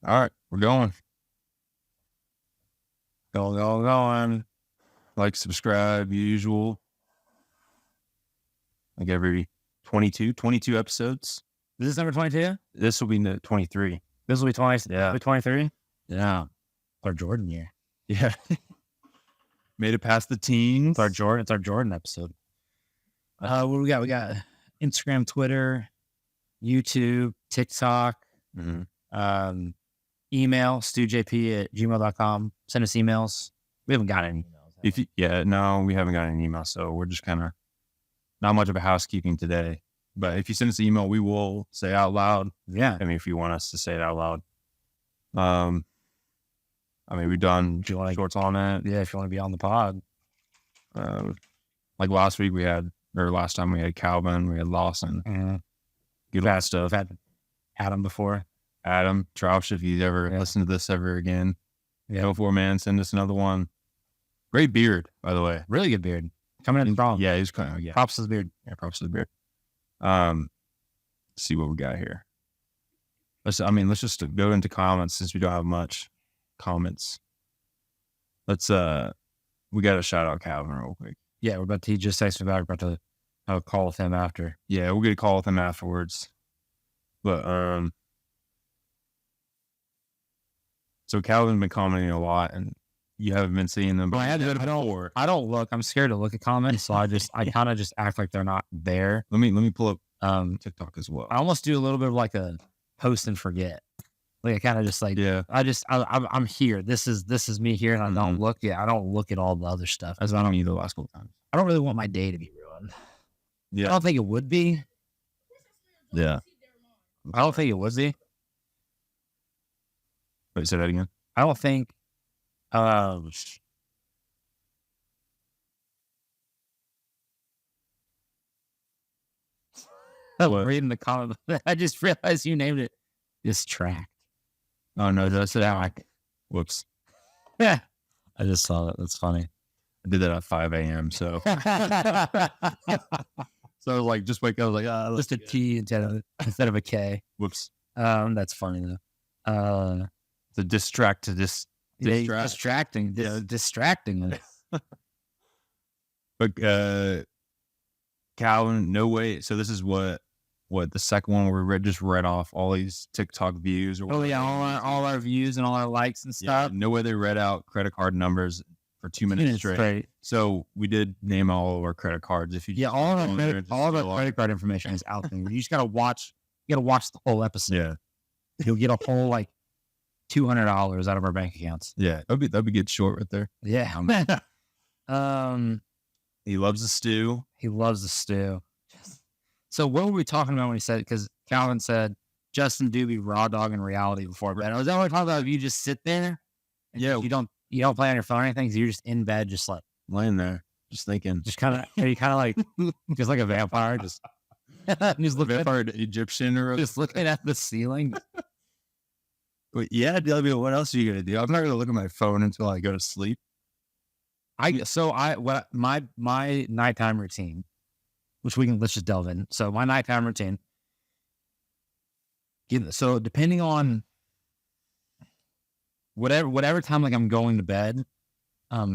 All right, we're going. Going. Like, subscribe, usual. Like every 22 episodes. Is this number 22? This will be 23. This will be 20. Yeah. 23? Yeah. Our Jordan year. Yeah. Made it past the teens. It's our Jordan episode. What do we got? We got Instagram, Twitter, YouTube, TikTok, email, thestewJP@gmail.com. Send us emails. We haven't got any emails. No, we haven't got any email, so we're just kind of not much of a housekeeping today. But if you send us an email, we will say out loud. Yeah. I mean, if you want us to say it out loud. I mean, we've done shorts on it. Yeah, if you want to be on the pod. Like last time we had Calvin, we had Lawson. Good stuff. I've had Adam before. Adam, Troush, if you ever listen to this ever again. Yeah. Go for, man. Send us another one. Great beard, by the way. Really good beard. Coming in strong. Yeah, he's kind of, yeah. Props to the beard. Yeah, props to the beard. Let's see what we got here. Let's just go into comments since we don't have much comments. We got to shout out Calvin real quick. Yeah, he just texted me about to have a call with him after. Yeah, we'll get a call with him afterwards. But, so Calvin's been commenting a lot, and you haven't been seeing them. But I don't look. I'm scared to look at comments, so I kind of just act like they're not there. Let me pull up TikTok as well. I almost do a little bit of like a post and forget. Like I kind of just like, yeah. I'm here. This is me here, and I don't look. Yeah, I don't look at all the other stuff. As I don't either the last couple times. I don't really want my day to be ruined. Yeah, I don't think it would be. Yeah, I don't think it would be. Wait, say that again. I don't think. I'm reading the comment. I just realized you named it Distract. Oh no, that's it. Whoops. Yeah, I just saw that. That's funny. I did that at 5 a.m. So, so I was like, just wake up. I was like, just a T instead of a K. Whoops. That's funny though. To distract to distracting. Yeah. Distracting. But Calvin, no way. So this is what the second one where we just read off all these TikTok views. Oh yeah, all our views and all our likes and stuff. Yeah, no way they read out credit card numbers for 2 minutes straight. So we did name all of our credit cards. If you all of our credit card information is out there. You just gotta watch. You gotta watch the whole episode. Yeah, you'll get a whole like $200 out of our bank accounts. Yeah, that'd be good short right there. Yeah. He loves the stew. He loves the stew. So what were we talking about when he said? Because Calvin said Justin Doobie raw dog in reality before bed. Was that what we're talking about? If you just sit there, and you don't play on your phone or anything. So you're just in bed, just like laying there, just thinking, just kind of like just like a vampire, just he's looking vampire Egyptian or just looking at the ceiling. But yeah, what else are you gonna do? I'm not gonna look at my phone until I go to sleep. My nighttime routine, which let's just delve in. So my nighttime routine. So depending on whatever time like I'm going to bed,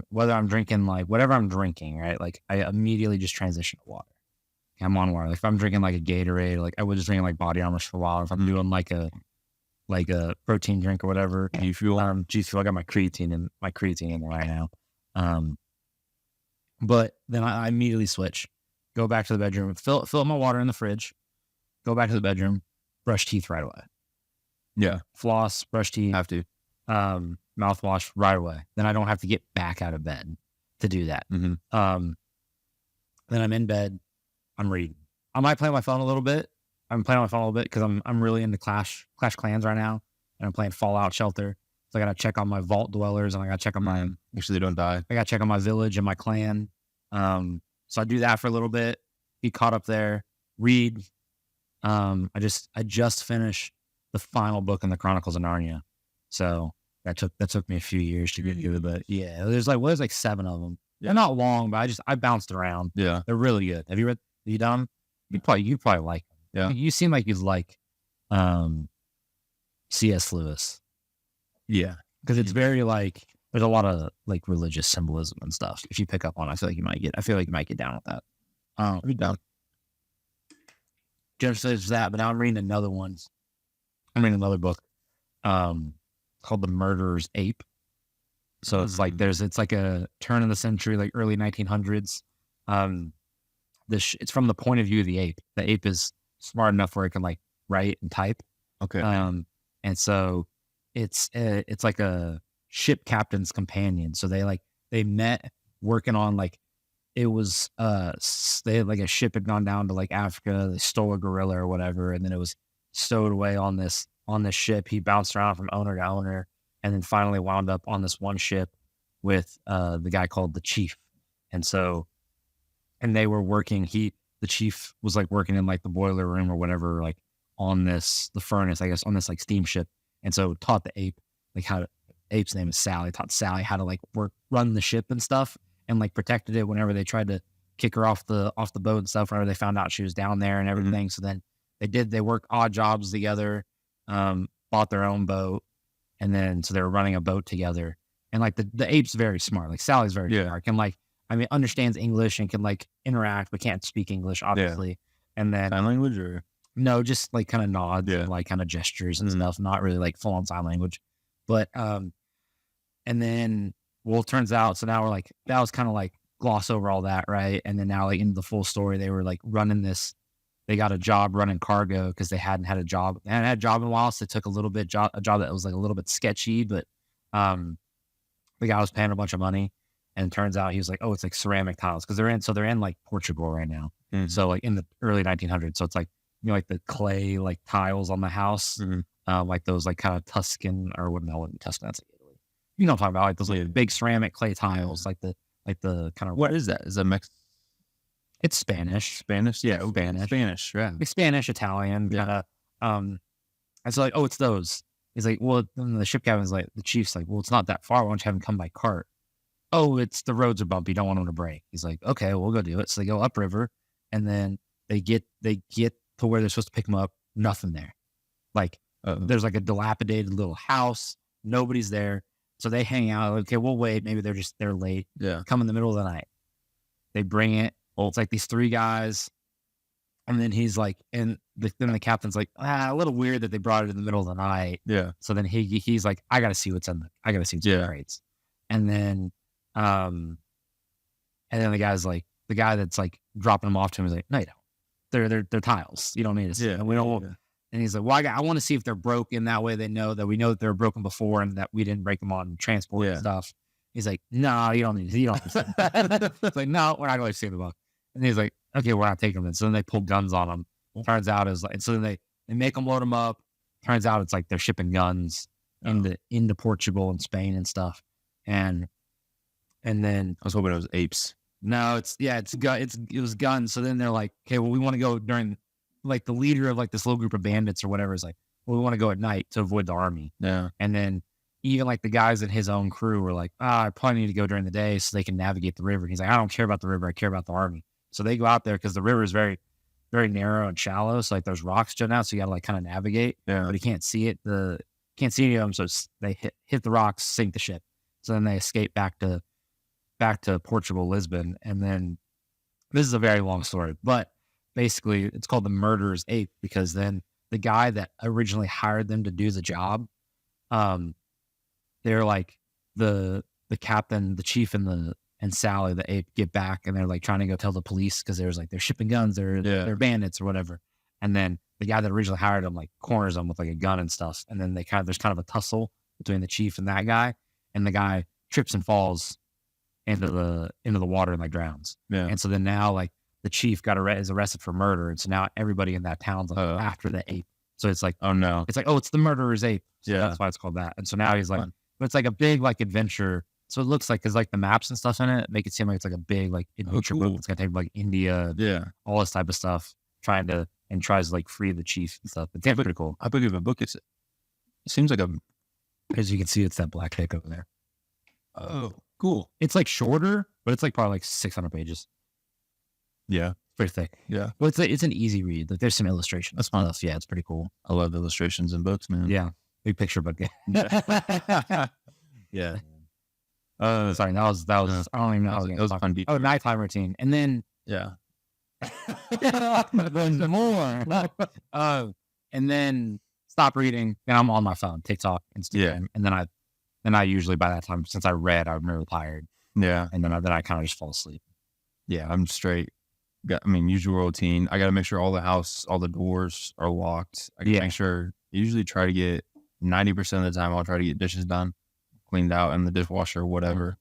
whether I'm drinking whatever I'm drinking, right? Like I immediately just transition to water. I'm on water. Like if I'm drinking like a Gatorade, like I was just drinking like Body Armor for a while. If I'm doing like a protein drink or whatever. G Fuel. I got my creatine in there right now. But then I immediately switch, go back to the bedroom, fill up my water in the fridge, go back to the bedroom, brush teeth right away. Yeah. Floss, brush teeth. Have to. Mouthwash right away. Then I don't have to get back out of bed to do that. Mm-hmm. Then I'm in bed. I'm reading. I might play on my phone a little bit. I'm playing on my phone a little bit because I'm really into Clash Clans right now, and I'm playing Fallout Shelter. So I got to check on my Vault Dwellers, and I got to check on my... Make sure they don't die. I got to check on my village and my clan. So I do that for a little bit. Get caught up there. Read. I just finished the final book in the Chronicles of Narnia. So that took me a few years to get to it, but yeah, there's like 7 of them. Yeah. They're not long, but I bounced around. Yeah, they're really good. Have you done them? You probably like them. Yeah, you seem like you'd like C.S. Lewis. Yeah. because it's very like there's a lot of like religious symbolism and stuff. If you pick up on, I feel like you might get down with that. I'd be down. Jeff says that, but now I'm reading another one. I'm reading another book, called The Murderer's Ape. So it's like it's like a turn of the century, like early 1900s. It's from the point of view of the ape. The ape is smart enough where it can like write and type. Okay. And so it's like a ship captain's companion. So they met working on like, it was they had like a ship had gone down to like Africa. They stole a gorilla or whatever, and then it was stowed away on this ship. He bounced around from owner to owner, and then finally wound up on this one ship with the guy called the chief. And so, and they were working. The chief was like working in like the boiler room or whatever, like on the furnace, I guess, on this like steamship. And so taught the ape like how to. Ape's name is Sally. Taught Sally how to like run the ship and stuff, and like protected it whenever they tried to kick her off the boat and stuff. Whenever they found out she was down there and everything. So then they worked odd jobs together, bought their own boat, and then so they were running a boat together. And like the ape's very smart. Like Sally's very smart. Can like understands English and can like interact, but can't speak English obviously. Yeah. And then sign language or no, just like kind of nods and like kind of gestures and stuff. Not really like full on sign language, but and then, well, it turns out, so now we're like, that was kind of like gloss over all that, right? And then now, like, into the full story, they were like running this, they got a job running cargo because they hadn't had a job. They hadn't had a job in a while, so they took a job that was like a little bit sketchy, but the guy was paying a bunch of money. And it turns out he was like, oh, it's like ceramic tiles because they're in like Portugal right now. Mm-hmm. So like in the early 1900s. So it's like, you know, like the clay, like tiles on the house, like those like kind of Tuscan or what? No, wasn't Tuscan. That's like Italy. You know what I'm talking about? Like those like big ceramic clay tiles, like the kind of. What is that? Is that Mexican? It's Spanish. Spanish? Yeah. Spanish. Yeah. Like Spanish, Italian. Yeah. And so like, oh, it's those. He's like, well, then the ship captain's like, the chief's like, well, it's not that far. Why don't you have him come by cart? Oh, it's the roads are bumpy. Don't want him to break. He's like, okay, we'll go do it. So they go upriver, and then they get to where they're supposed to pick them up. Nothing there. Like there's like a dilapidated little house. Nobody's there. So they hang out. Okay, we'll wait. Maybe they're late. Yeah. Come in the middle of the night. They bring it. Oh, it's like these three guys. And then he's like, then the captain's like, a little weird that they brought it in the middle of the night. Yeah. So then he's like, I got to see what's in the crates. And then the guy's like, the guy that's like dropping them off to him is like, no, you don't. They're tiles. You don't need to see them. We don't. Yeah. And he's like, well, I want to see if they're broken. That way they know that we know that they're broken before and that we didn't break them on transport and stuff. He's like, no, you don't need to. You don't need to. It's like, no, we're not going to see them. And he's like, okay, we're not taking them. So then they pull guns on them. Turns out it's like, and so then they make them load them up. Turns out it's like they're shipping guns into Portugal and Spain and stuff. And then I was hoping it was apes. No, it was guns. So then they're like, okay, well, we want to go during, like the leader of like this little group of bandits or whatever is like, well, we want to go at night to avoid the army. Yeah. And then even like the guys in his own crew were like, I probably need to go during the day so they can navigate the river. And he's like, I don't care about the river. I care about the army. So they go out there because the river is very, very narrow and shallow. So like there's rocks jutting out. So you got to like kind of navigate, but you can't see it. Can't see any of them. So they hit the rocks, sink the ship. So then they escape back to Portugal, Lisbon. And then this is a very long story, but basically it's called The Murderer's Ape because then the guy that originally hired them to do the job, they're like the captain, the chief and Sally, the ape, get back and they're like trying to go tell the police because there's like they're shipping guns, they're bandits or whatever. And then the guy that originally hired them like corners them with like a gun and stuff. And then there's kind of a tussle between the chief and that guy, and the guy trips and falls into the water and like drowns. Yeah. And so then now like the chief is arrested for murder, and so now everybody in that town's like after the ape. So it's like, oh no, it's like, oh, it's the murderer's ape. So that's why it's called that. And so now he's like, but it's like a big like adventure. So it looks like, because like the maps and stuff in it make it seem like it's like a big like adventure book. It's gonna take like India, all this type of stuff, tries to like free the chief and stuff. It's pretty cool. I believe a book it seems like as you can see, it's that black pick over there. Oh, cool. It's like shorter, but it's like probably like 600 pages. Yeah. Pretty thick. Yeah. Well, it's an easy read. Like there's some illustrations. That's fun. Yeah, it's pretty cool. I love illustrations in books, man. Yeah. Big picture book. Yeah. Sorry, that was. I don't even know. That was fun. Oh, nighttime routine, and then Yeah. there's more. And then stop reading, and I'm on my phone, TikTok, Instagram, and then I usually by that time, since I read, I'm really tired, Yeah. and then I kind of just fall asleep. Yeah. I'm straight. Usual routine. I got to make sure all the doors are locked. I got to make sure, usually try to get 90% of the time, I'll try to get dishes done, cleaned out in the dishwasher or whatever.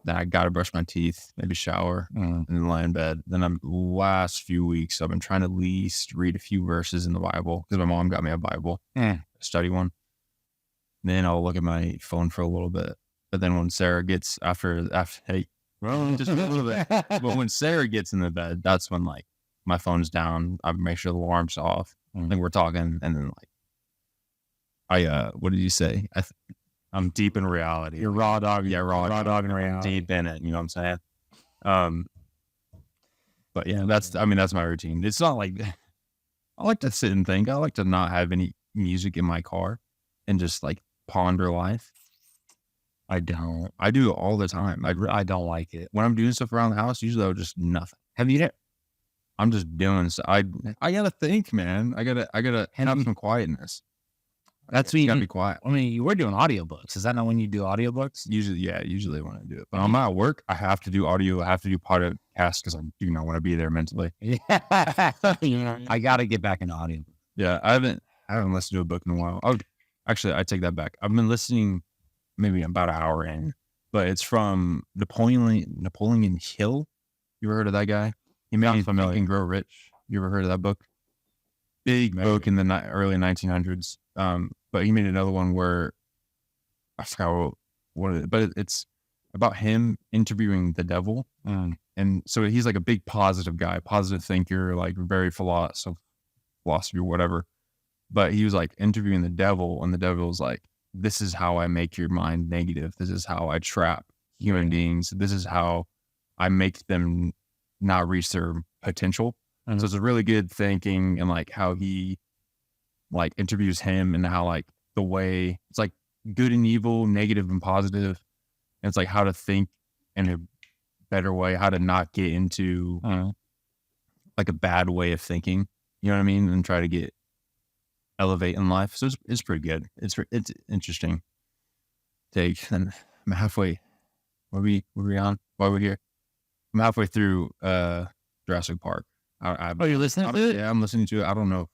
Then I got to brush my teeth, maybe shower, and then lie in bed. Then last few weeks, I've been trying to at least read a few verses in the Bible because my mom got me a Bible, a study one. Then I'll look at my phone for a little bit. But then when Sarah gets hey, just a little bit. But when Sarah gets in the bed, that's when like my phone's down. I make sure the alarm's off. I think we're talking, and then like what did you say? I'm deep in reality. You're raw dog. Yeah, raw dog in reality. Deep in it. You know what I'm saying? But yeah, that's my routine. It's not like I like to sit and think. I like to not have any music in my car and just like ponder life. I don't. I do it all the time. I don't like it. When I'm doing stuff around the house, usually I'll just nothing. Have you? I'm just doing. So I gotta think, man. I gotta have some quietness. That's when you gotta be quiet. I mean, you were doing audiobooks. Is that not when you do audiobooks? Usually when I do it. But I'm at work, I have to do audio. I have to do podcast because I do not want to be there mentally. Yeah. I gotta get back into audio. Yeah, I haven't listened to a book in a while. Actually, I take that back. I've been listening maybe about an hour in, but it's from Napoleon Hill. You ever heard of that guy? He made Think and Grow Rich. You ever heard of that book? Big book in the early 1900s. But he made another one where I forgot what it is, but it's about him interviewing the devil. And so he's like a big positive guy, positive thinker, like very philosophy or whatever. But he was like interviewing the devil, and the devil was like, this is how I make your mind negative. This is how I trap human beings. This is how I make them not reach their potential. And so it's a really good thinking, and like how he like interviews him, and how like the way it's like good and evil, negative and positive. And it's like how to think in a better way, how to not get into like a bad way of thinking, you know what I mean? And try to elevate in life. So it's pretty good. It's interesting take. And I'm halfway. What are we on while we're here? I'm halfway through Jurassic Park. You're listening to it? Yeah, I'm listening to it. I don't know.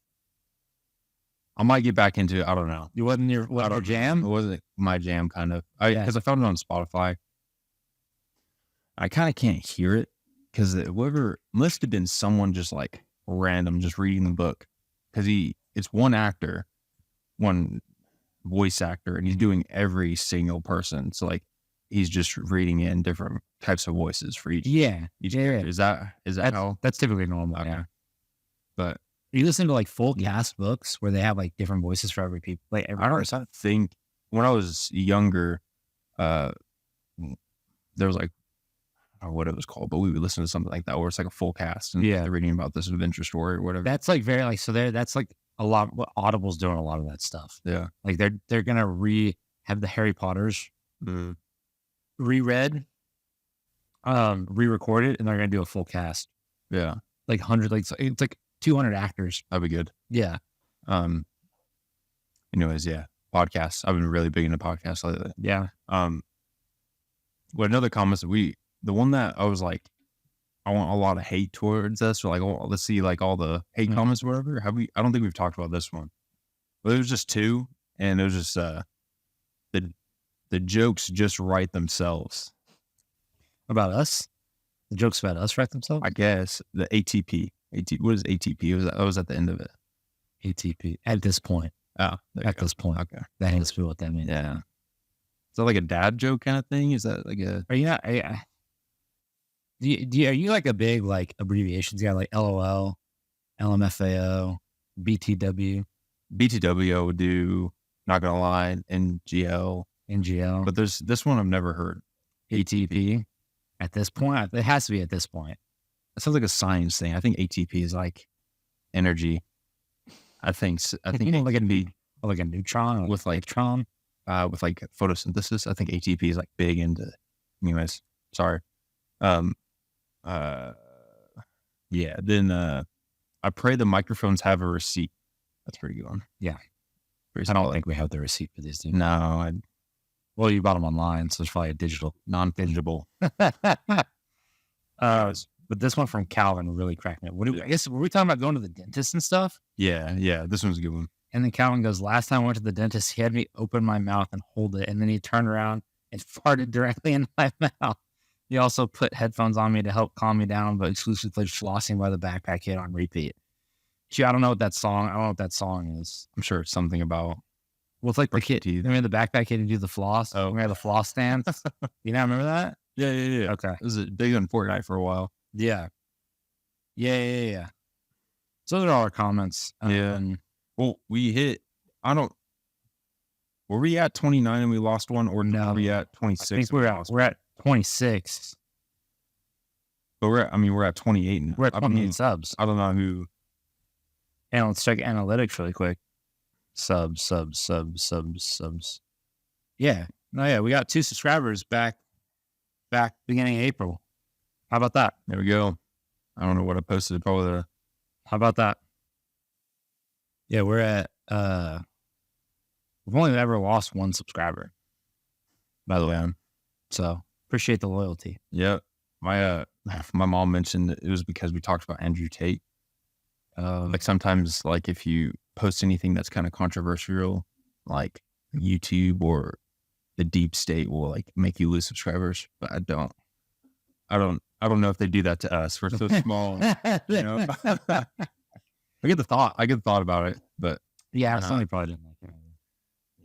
I might get back into it. I don't know. You wasn't your jam? It wasn't my jam, kind of. Because I found it on Spotify. I kind of can't hear it because whoever must have been someone just like random, just reading the book. Because it's one actor, one voice actor, and he's doing every single person. So like he's just reading in different types of voices for each. Yeah. Is that how? That's typically normal. Okay. Yeah. But you listen to like full cast books where they have like different voices for every people. Like I don't think when I was younger, there was like, I don't know what it was called, but we would listen to something like that where it's like a full cast and they're reading about this adventure story or whatever. That's like very like, so that's like a lot what Audible's doing a lot of that stuff. Yeah. Like they're gonna have the Harry Potters reread, re-recorded, and they're gonna do a full cast. Yeah. Like 100, like it's like 200 actors. That'd be good. Yeah. Anyways, yeah. Podcasts. I've been really big into podcasts lately. Yeah. What another comment the one that I was like, I want a lot of hate towards us, or like, oh, let's see like all the hate comments or whatever. I don't think we've talked about this one. But it was just two, and it was just the jokes just write themselves. About us? The jokes about us write themselves? I guess. The ATP. What is ATP? That was at the end of it. ATP. At this point. Oh, at this point. Okay. That has to be what that means. Yeah. Is that like a dad joke kind of thing? Is that like a... Are you not... are you like a big like abbreviations guy, like LOL, LMFAO, BTW? BTW I would do, not gonna lie, NGL. But there's this one I've never heard. ATP. At this point? It has to be at this point. It sounds like a science thing. I think ATP is like energy. I think like like a neutron or with like electron. with like photosynthesis. I think ATP is like big into. Anyways, sorry. Yeah. Then I pray the microphones have a receipt. That's a pretty good one. Yeah. Pretty I don't solid. think we have the receipt for these, dude. No, Well, you bought them online, so it's probably a digital. non-fungible. But this one from Calvin really cracked me up. I guess, were we talking about going to the dentist and stuff? Yeah. This one's a good one. And then Calvin goes, last time I went to the dentist, he had me open my mouth and hold it. And then he turned around and farted directly in my mouth. He also put headphones on me to help calm me down, but exclusively played Flossing by the Backpack Kid on repeat. Gee, I don't know what that song is. I'm sure it's something about. Well, it's like the kid. teeth. Remember the Backpack Kid to do the floss? Oh. We had the floss stance. You not remember that? Yeah. Okay. It was big on Fortnite for a while. Yeah. So those are all our comments. Yeah. Well, we hit. Were we at 29 and we lost one, or No. were we at I 26? think we're at 26. But we're at 28. And We're at 28 subs. I don't know who. And let's check analytics really quick. Subs. Yeah. No, yeah. We got 2 subscribers back beginning of April. How about that? There we go. I don't know what I posted. Probably How about that? Yeah, we're at we've only ever lost 1 subscriber, by the way. So appreciate the loyalty. yeah. My mom mentioned that it was because we talked about Andrew Tate. Like sometimes, like if you post anything that's kind of controversial, like YouTube or the deep state will like make you lose subscribers. But I don't know if they do that to us. We're so small. You know? I get the thought about it, but Yeah, somebody probably didn't like it.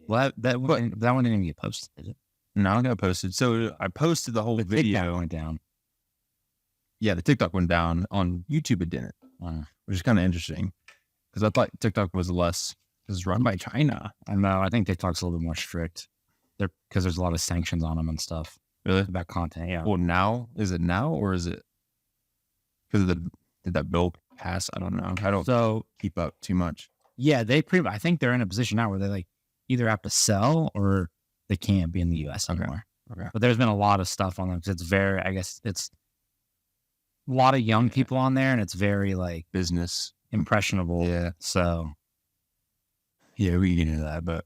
Well, that one didn't even get posted, did it? no, it got posted. So I posted the whole The video. TikTok went down. Yeah, the TikTok went down. On YouTube it didn't, which is kind of interesting because I thought TikTok was less, because it's run by China. I know. I think TikTok's a little bit more strict. Because there's a lot of sanctions on them and stuff Really? about content. Yeah. Well, is it now or is it because did that bill pass? I don't know. I don't So keep up too much. yeah, I think they're in a position now where they like either have to sell or they can't be in the U.S. anymore. Okay. But there's been a lot of stuff on them because it's a lot of young people on there and it's very like Business. impressionable. Yeah. So Yeah, we can get into that, but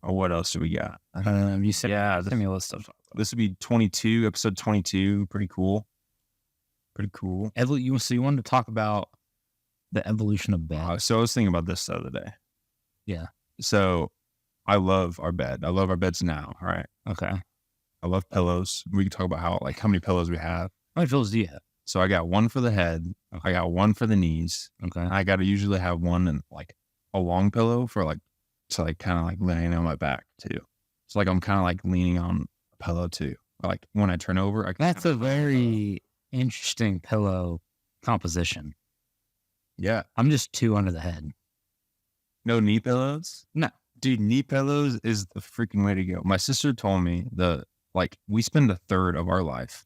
what else do we got? you said send me a list of This would be 22, episode 22. Pretty cool. so you wanted to talk about the evolution of bed. So I was thinking about this the other day. Yeah. So I love our bed. I love our beds now. All right. Okay. I love pillows. We can talk about how many pillows we have. How many pillows do you have? So I got one for the head. Okay. I got one for the knees. Okay. I got to usually have one and like a long pillow for like, to like kind of like laying on my back too. So like I'm kind of like leaning on a pillow too. Like when I turn over, That's a very interesting pillow composition. Yeah. I'm just 2 under the head. No knee pillows? No. Dude, knee pillows is the freaking way to go. My sister told me we spend a third of our life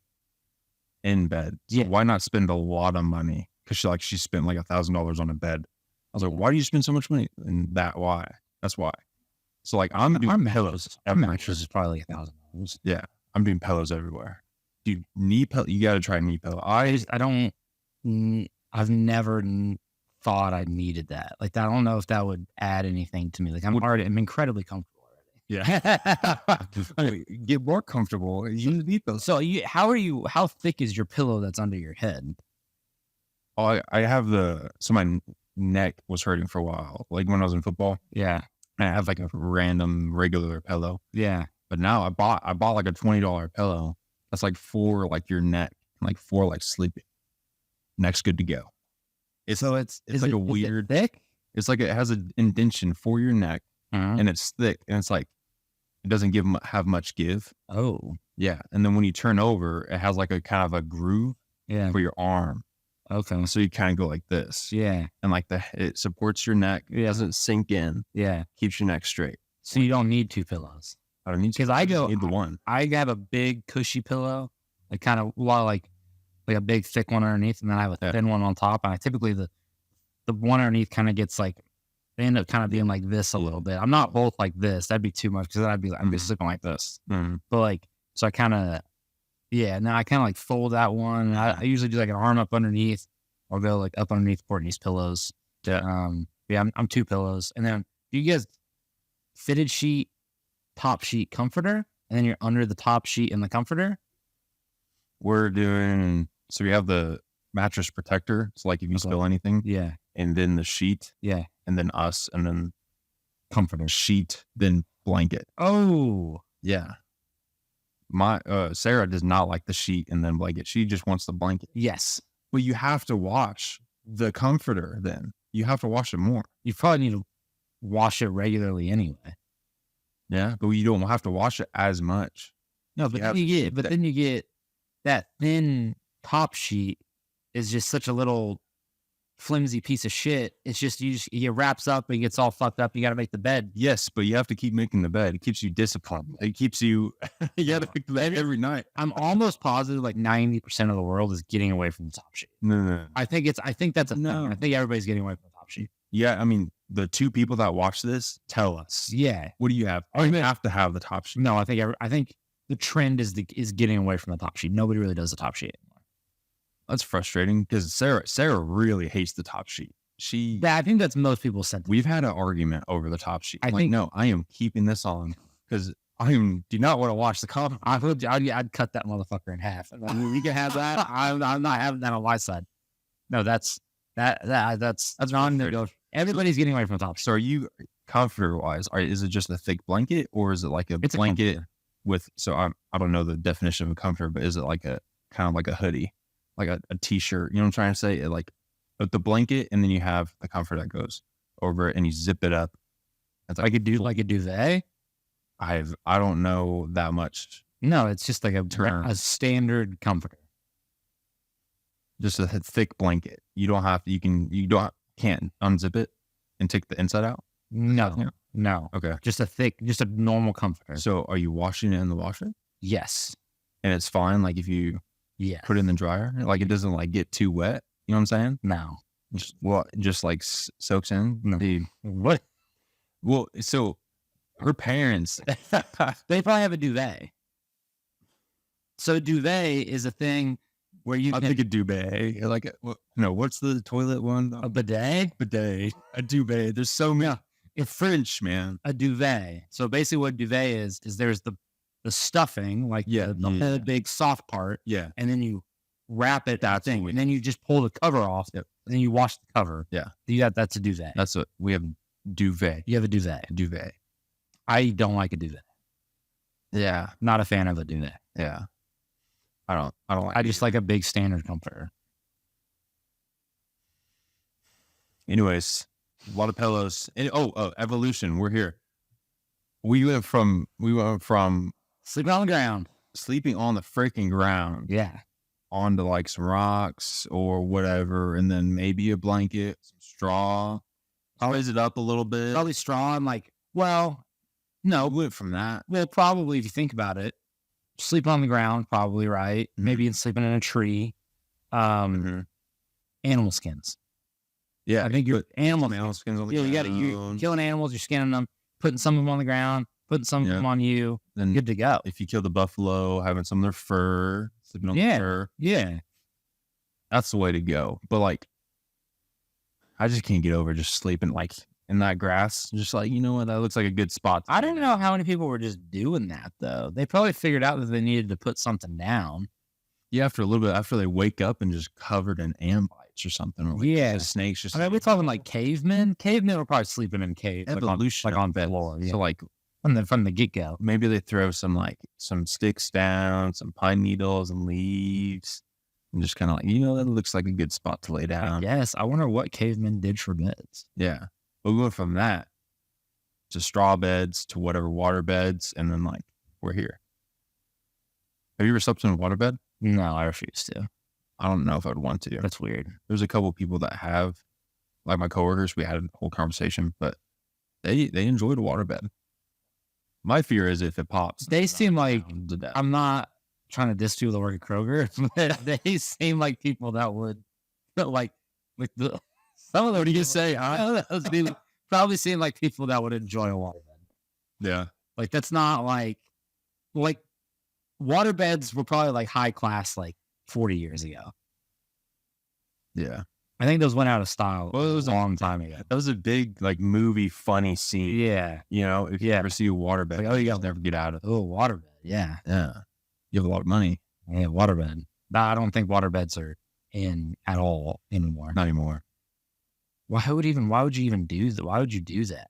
in bed. So Yeah. why not spend a lot of money? Because she spent like $1,000 on a bed. I was like, why do you spend so much money? And why? That's why. So like I'm doing pillows. Our mattress is probably like $1,000. Yeah. I'm doing pillows everywhere. Dude, knee pillow. You got to try knee pillow. I've never thought I needed that. Like, I don't know if that would add anything to me. Like, I'm incredibly comfortable already. Yeah. Get more comfortable. Use knee pillows. So how thick is your pillow that's under your head? Oh, I have my neck was hurting for a while. Like when I was in football, Yeah. I have like a random regular pillow. Yeah. But now I bought like a $20 pillow. That's like for like your neck, like for like sleeping. Neck's good to go. It's like a weird thick. It's like it has an indention for your neck, and it's thick, and it's like it doesn't have much give. Oh. Yeah, and then when you turn over, it has like a kind of a groove Yeah. for your arm. Okay. So you kind of go like this, Yeah. and like it supports your neck. It doesn't sink in. Yeah. Keeps your neck straight. So you don't need 2 pillows. I don't need to. Because I need the one. I have a big cushy pillow, like kind of like a big thick one underneath, and then I have a thin one on top. And I typically the one underneath kind of gets like They end up kind of being like this a little bit. I'm not both like this. That'd be too much because then I'd be sleeping like this. But like, so I kind of, now I kind of like fold that one. I usually do like an arm up underneath. I'll go like up underneath Courtney's pillows. I'm 2 pillows. And then you guys fitted sheet, top sheet, comforter, and then you're under the top sheet in the comforter. We're doing, so we have the mattress protector. So like if you spill anything. Yeah. And then the sheet. Yeah. And then us, and then comforter, sheet, then blanket. Oh. Yeah. My Sarah does not like the sheet and then blanket. She just wants the blanket. Yes. Well, you have to wash the comforter then. You have to wash it more. You probably need to wash it regularly anyway. Yeah. But you don't have to wash it as much. No, but then you get that thin top sheet is just such a little flimsy piece of shit. It's just it wraps up and gets all fucked up. You got to make the bed. Yes, but you have to keep making the bed. It keeps you disciplined. It keeps you. You got to make the bed every night. I'm almost positive like 90% of the world is getting away from the top sheet. No. I think that's a thing. I think everybody's getting away from the top sheet. Yeah, I mean the 2 people that watch this tell us. Yeah. What do you have? Oh, you have to have the top sheet. No, I think the trend is getting away from the top sheet. Nobody really does the top sheet anymore. That's frustrating because Sarah really hates the top sheet. I think that's most people's sentiment. We've had an argument over the top sheet. I think no, I am keeping this on because I do not want to watch the comment. I'd cut that motherfucker in half. You can have that. I'm not having that on my side. No, that's non-negotiable. Everybody's getting away from the top sheet. So are you comforter wise? Is it just a thick blanket or is it like it's blanket with? So I don't know the definition of a comforter, but is it like a kind of like a hoodie? Like a t-shirt, you know what I'm trying to say? Like the blanket, and then you have the comforter that goes over it, and you zip it up. It's like like a duvet. I don't know that much. No, it's just like a standard comforter. Just a thick blanket. You don't have to. Can't unzip it and take the inside out. No. Okay. Just a normal comforter. So are you washing it in the washer? Yes. And it's fine. Like if you. Yeah. Put it in the dryer. Like it doesn't like get too wet. You know what I'm saying? No. Just like soaks in. No. What? Well, so her parents, they probably have a duvet. So a duvet is a thing where you I think a duvet. Like what's the toilet one? A bidet? Bidet. A duvet. There's so many. It's French, man. A duvet. So basically what duvet is there's the stuffing, like the big soft part, and then you wrap it that thing, and then you just pull the cover off, and then you wash the cover. That's a duvet. That's what we have. Duvet. You have a duvet. Duvet. I don't like a duvet. Yeah, not a fan of a duvet. Yeah, I don't like. I just like a big standard comforter. Anyways, a lot of pillows. And, evolution. We're here. We went from sleeping on the ground. Sleeping on the freaking ground. Yeah. Onto like some rocks or whatever. And then maybe a blanket, some straw. I'll raise it up a little bit. Probably straw. I'm like, well, no. We went from that. Well, probably if you think about it, sleeping on the ground, probably right. Mm-hmm. Maybe sleeping in a tree. Animal skins. Yeah. I think you're animal skins on the ground. You're killing animals, you're skinning them, putting some of them on the ground. Putting some of them on you, then good to go. If you kill the buffalo, having some of their fur, sleeping on the fur. Yeah. That's the way to go. But like, I just can't get over just sleeping like in that grass. Just like, you know what, that looks like a good spot. I don't know how many people were just doing that though. They probably figured out that they needed to put something down. Yeah, after a little bit, after they wake up and just covered in ant bites or something. Or like the snakes just. I mean, we're talking like cavemen. Cavemen were probably sleeping in caves. Evolution. Like on bed floor. Yeah. So like. From the get-go. Maybe they throw some sticks down, some pine needles and leaves, and just kind of like, that looks like a good spot to lay down. Yes, I wonder what cavemen did for beds. Yeah. But we went from that to straw beds to whatever water beds, and then we're here. Have you ever slept in a water bed? No, I refuse to. I don't know if I'd want to. That's weird. There's a couple people that have, like my coworkers, we had a whole conversation, but they enjoyed a water bed. My fear is if it pops. They seem like, I'm not trying to diss people that work at Kroger, but they seem like people that would, some of them. What do you say? Huh? probably seem like people that would enjoy a waterbed. Yeah. Like that's not like waterbeds were probably like high class like 40 years ago. Yeah. I think those went out of style. Well, it was a long time ago. That was a big like movie funny scene. Yeah. You know, if you ever see a waterbed, like, oh, you just never get out of it. Oh, waterbed. Yeah. Yeah. You have a lot of money. Yeah, waterbed. Nah, I don't think waterbeds are in at all anymore. Not anymore. Why would you even do that? Why would you do that?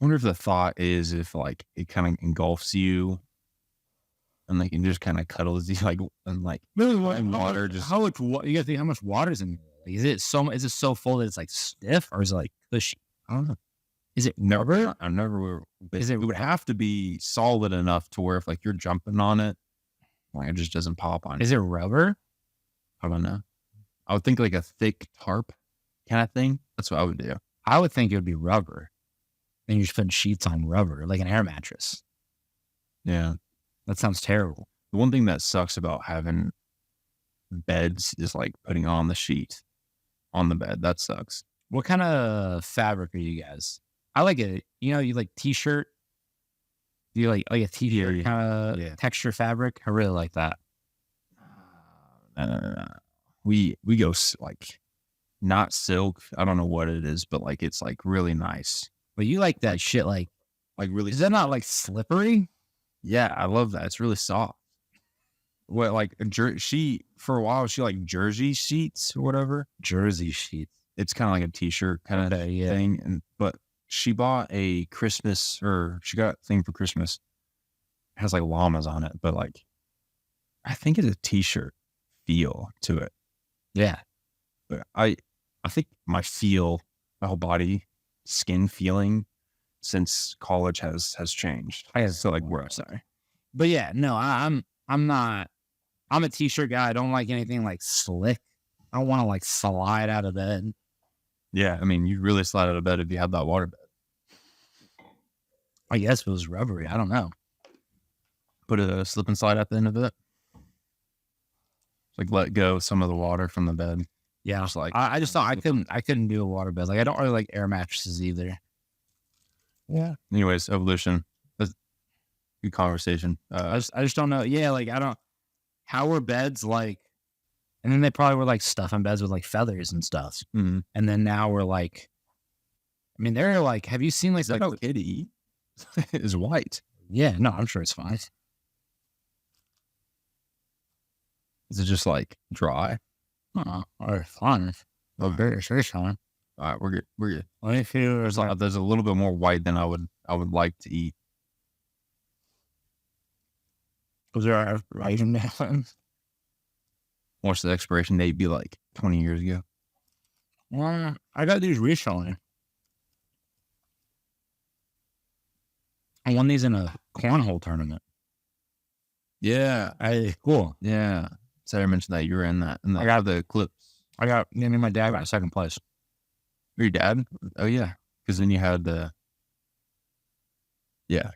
I wonder if the thought is if like it kind of engulfs you and like it just kind of cuddles you like and like water just how much you gotta think how much water's in there. Like, is it so full that it's like stiff or is it like cushy? I don't know. Is it rubber? I never Is it it would have to be solid enough to where if like you're jumping on it, like it just doesn't pop on you. Is it rubber? I don't know. I would think like a thick tarp kind of thing. That's what I would do. I would think it would be rubber. Then you just put sheets on rubber, like an air mattress. Yeah. That sounds terrible. The one thing that sucks about having beds is like putting on the sheet on the bed. That sucks. What kind of fabric are you guys? I like it. You know, you like t-shirt. You like a t-shirt kind of texture fabric. I really like that. No. We go like not silk. I don't know what it is, but like it's like really nice. But you like that shit like really. Is that not like slippery? Yeah, I love that. It's really soft. What like she for a while she like jersey sheets or whatever. Jersey sheets. It's kind of like a t-shirt kind of thing. But she bought a Christmas or she got a thing for Christmas. It has like llamas on it, but like I think it's a t-shirt feel to it. Yeah. But I think my whole body, skin feeling since college has changed. So like we're sorry. But yeah, no, I'm not. I'm a t-shirt guy. I don't like anything like slick. I don't want to like slide out of bed. Yeah, I mean, you really slide out of bed if you have that waterbed. I guess if it was rubbery. I don't know. Put a slip and slide at the end of it. Like let go some of the water from the bed. Yeah, just like I just thought I couldn't do a waterbed. Like I don't really like air mattresses either. Yeah. Anyways, evolution. That's good conversation. I just don't know. Yeah, like I don't. How were beds like? And then they probably were like stuffing beds with like feathers and stuff. Mm-hmm. And then now we're like, I mean, they're like, have you seen like is that okay to eat? Is white? Yeah, no, I'm sure it's fine. Is it just like dry? Or fun. Oh, very fun. All right, we're good. We're good. Let me feel there's like There's a little bit more white than I would like to eat. was there right in there? What's the expiration date be like 20 years ago? Well, I got these recently. I won these in a cornhole tournament. Yeah. Cool. Yeah. Sarah mentioned that you were in that. And I got the clips. Me and my dad got second place. Your dad? Oh, yeah. Because then you had the... Yeah.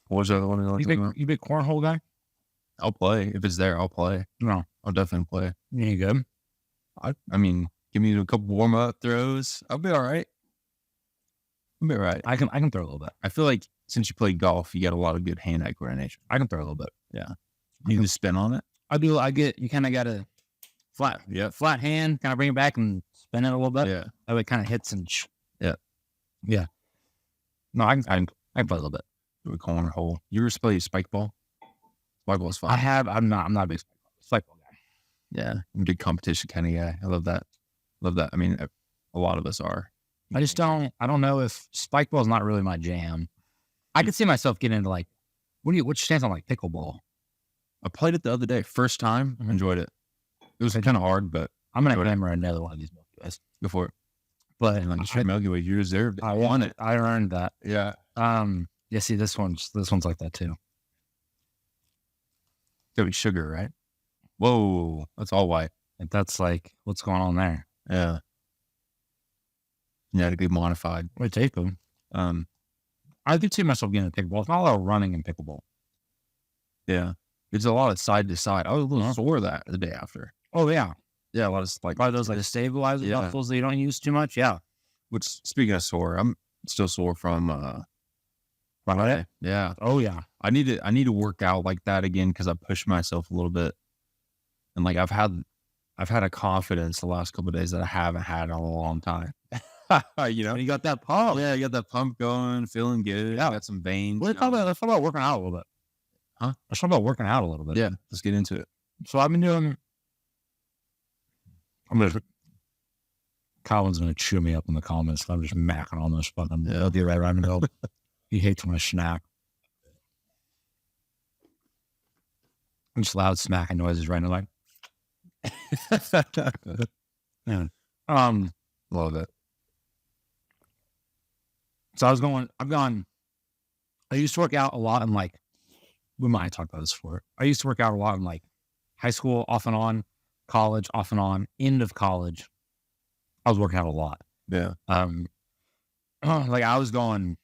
What was the other one? You big cornhole guy? I'll play. If it's there, I'll play. No. I'll definitely play. You good? I mean, give me a couple warm-up throws. I'll be all right. I'll be all right. I can throw a little bit. I feel like since you play golf, you got a lot of good hand-eye coordination. I can throw a little bit. Yeah. You can spin on it? You kind of got a flat hand, kind of bring it back and spin it a little bit. Yeah. That way it kind of hits and... Yeah. No, I can play a little bit. Do a cornhole. You ever play spike ball? Spike ball is fun. I'm not a big spike ball guy. Yeah. I'm a big competition kind of guy. I love that. I mean, a lot of us are. I don't know if spike ball is not really my jam. I could see myself getting into like, what's your stance on like pickleball? I played it the other day. First time. Enjoyed it. It was kind of hard, but I'm going to hammer another one of these Milky Ways. Go for it. But like Milky Way, you deserved it. I won it. I earned that. Yeah. Yeah, see, this one's like that too. Gotta be sugar, right? Whoa. That's all white. And that's like, what's going on there? Yeah. Genetically modified. Wait, take them. I could see myself getting a pickleball. It's not a lot of running in pickleball. Yeah. It's a lot of side to side. I was a little sore that the day after. Oh, yeah. Yeah, a lot of like Probably those like stabilizer muscles that you don't use too much. Yeah. Which, speaking of sore, I'm still sore from Right. Yeah. Oh yeah. I need to work out like that again because I pushed myself a little bit, and like I've had a confidence the last couple of days that I haven't had in a long time. You know, You got that pump. yeah, you got that pump going, feeling good. Yeah. Got some veins. Let's talk about working out a little bit. Huh? Let's talk about working out a little bit. Yeah, let's get into it. So I've been doing. Colin's gonna chew me up in the comments. I'm just macking on this fucking. Yeah. I'll be right around the middle. He hates when I snack. And just loud smacking noises right now, like. Yeah. Love it. So I used to work out a lot in like, we might talk about this before. I used to work out a lot in like high school, off and on, college, off and on, end of college. I was working out a lot. Yeah. Like I was going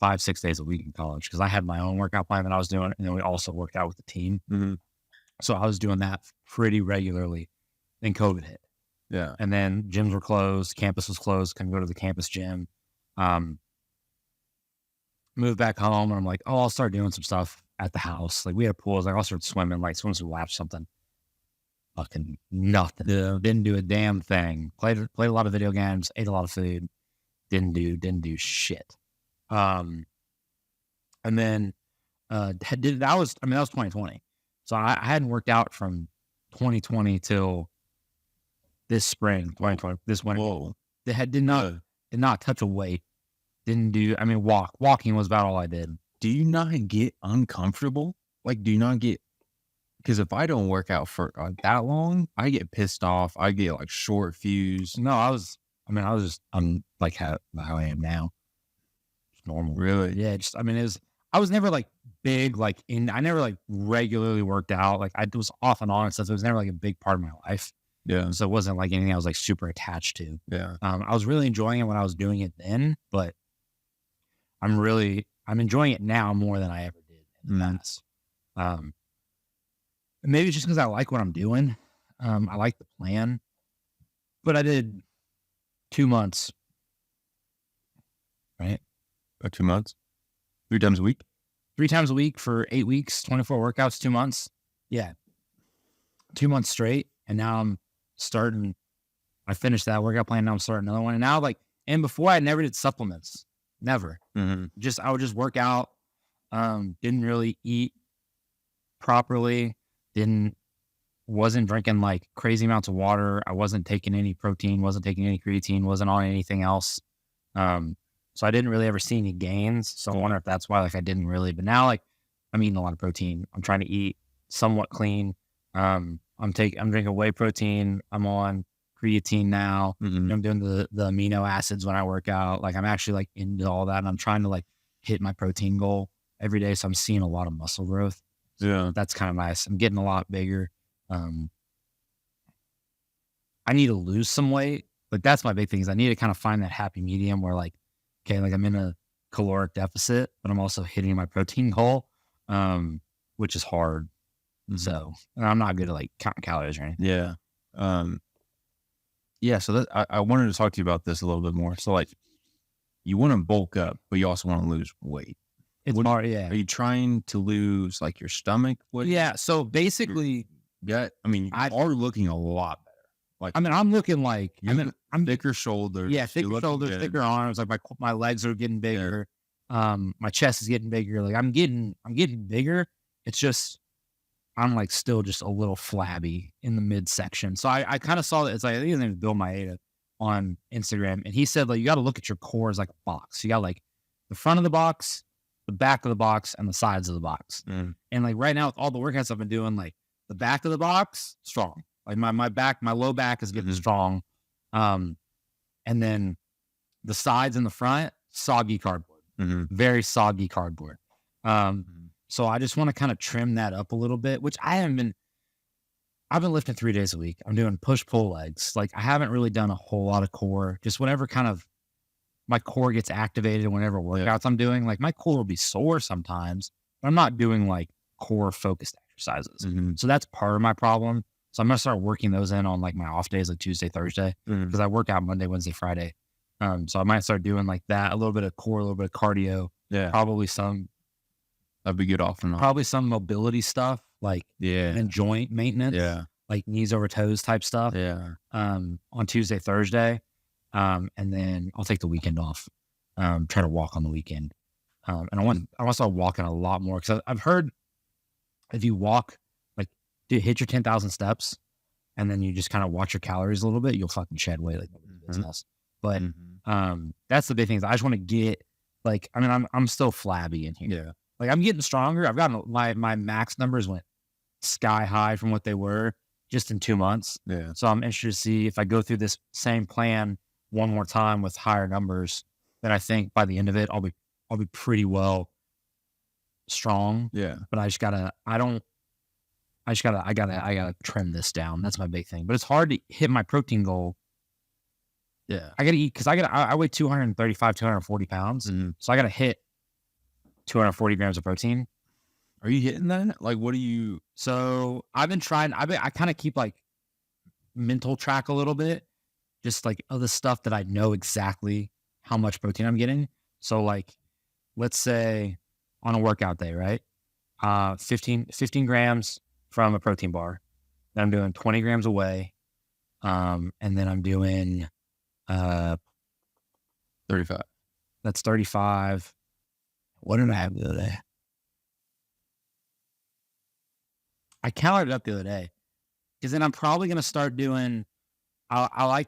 5-6 days a week in college because I had my own workout plan that I was doing. And then we also worked out with the team. Mm-hmm. So I was doing that pretty regularly. Then COVID hit. Yeah. And then gyms were closed. Campus was closed. Couldn't go to the campus gym. Moved back home and I'm like, oh, I'll start doing some stuff at the house. Like we had pools. Like I'll start swimming, like swim some laps, something. Fucking nothing. Yeah. Didn't do a damn thing. Played a lot of video games. Ate a lot of food. Didn't do shit. And then that was 2020. So I hadn't worked out from 2020 till this spring, 2020. This winter. Whoa. Did not touch a weight. Didn't do. I mean, walking was about all I did. Do you not get uncomfortable? Like, do you not get? Because if I don't work out for that long, I get pissed off. I get like short fuse. No, I'm like how I am now. It's normal. Really? Yeah. I was never like big, I never like regularly worked out. Like I was off and on and stuff. So it was never like a big part of my life. Yeah. So it wasn't like anything I was like super attached to. Yeah. I was really enjoying it when I was doing it then, but I'm enjoying it now more than I ever did in the past. Maybe it's just because I like what I'm doing. I like the plan, but I did 2 months, right? About 2 months, 3 times a week. 3 times a week for 8 weeks, 24 workouts, 2 months. Yeah. 2 months straight. And now I finished that workout plan. Now I'm starting another one. And now and before I never did supplements. Never. Mm-hmm. I would just work out. Didn't really eat properly. Wasn't drinking like crazy amounts of water. I wasn't taking any protein, wasn't taking any creatine, wasn't on anything else. So I didn't really ever see any gains. So I wonder if that's why I didn't really, but now I'm eating a lot of protein. I'm trying to eat somewhat clean. I'm drinking whey protein. I'm on creatine now. Mm-hmm. I'm doing the amino acids when I work out. I'm actually into all that. And I'm trying to hit my protein goal every day. So I'm seeing a lot of muscle growth. Yeah. That's kind of nice. I'm getting a lot bigger. I need to lose some weight. That's my big thing is I need to kind of find that happy medium where I'm in a caloric deficit, but I'm also hitting my protein goal, which is hard. Mm-hmm. So and I'm not good at counting calories or anything. Yeah. Yeah. So I wanted to talk to you about this a little bit more. So you want to bulk up, but you also want to lose weight. It's hard. Yeah. Are you trying to lose your stomach weight? Yeah. So basically, you are looking a lot better. I'm looking I'm thicker shoulders. Yeah, thicker shoulders, thicker arms. My legs are getting bigger. Yeah. My chest is getting bigger. I'm getting bigger. It's just I'm still just a little flabby in the midsection. So I kind of saw that. It's I think his name is Bill Maeda on Instagram, and he said you got to look at your core as a box. You got the front of the box, the back of the box, and the sides of the box. Mm. And right now with all the workouts I've been doing, the back of the box strong. My low back is getting strong. And then the sides and the front, soggy cardboard, very soggy cardboard. So I just want to kind of trim that up a little bit, which I've been lifting 3 days a week. I'm doing push-pull legs. I haven't really done a whole lot of core, just whenever kind of my core gets activated, whenever workouts I'm doing, my core will be sore sometimes, but I'm not doing core focused exercises. Mm-hmm. So that's part of my problem. So I'm going to start working those in on like my off days, like Tuesday, Thursday, because I work out Monday, Wednesday, Friday. So I might start doing like that, a little bit of core, a little bit of cardio, Yeah. probably some mobility stuff, like and joint maintenance, like knees over toes type stuff. On Tuesday, Thursday, and then I'll take the weekend off. Try to walk on the weekend, and I want to start walking a lot more because I've heard if you walk, like, dude, hit your 10,000 steps, and then you just kind of watch your calories a little bit, you'll fucking shed weight like nobody's business. But that's the big thing. I just want to get, like, I mean, I'm still flabby in here. Like, I'm getting stronger. I've gotten my max numbers went sky high from what they were just in 2 months. So I'm interested to see if I go through this same plan one more time with higher numbers. Then I think by the end of it, I'll be pretty well strong. But I gotta trim this down. That's my big thing. But it's hard to hit my protein goal. I gotta eat because I weigh 235, 240 pounds. So I gotta hit 240 grams of protein. Are you hitting that? Like, what do you? So I've been trying. I kind of keep like mental track a little bit, just like of the stuff that I know exactly how much protein I'm getting. So like, let's say on a workout day, right? 15 grams from a protein bar. Then I'm doing 20 grams of whey. And then I'm doing 35. That's 35. What did I have the other day? I counted it up the other day. Because then I'm probably going to start doing, I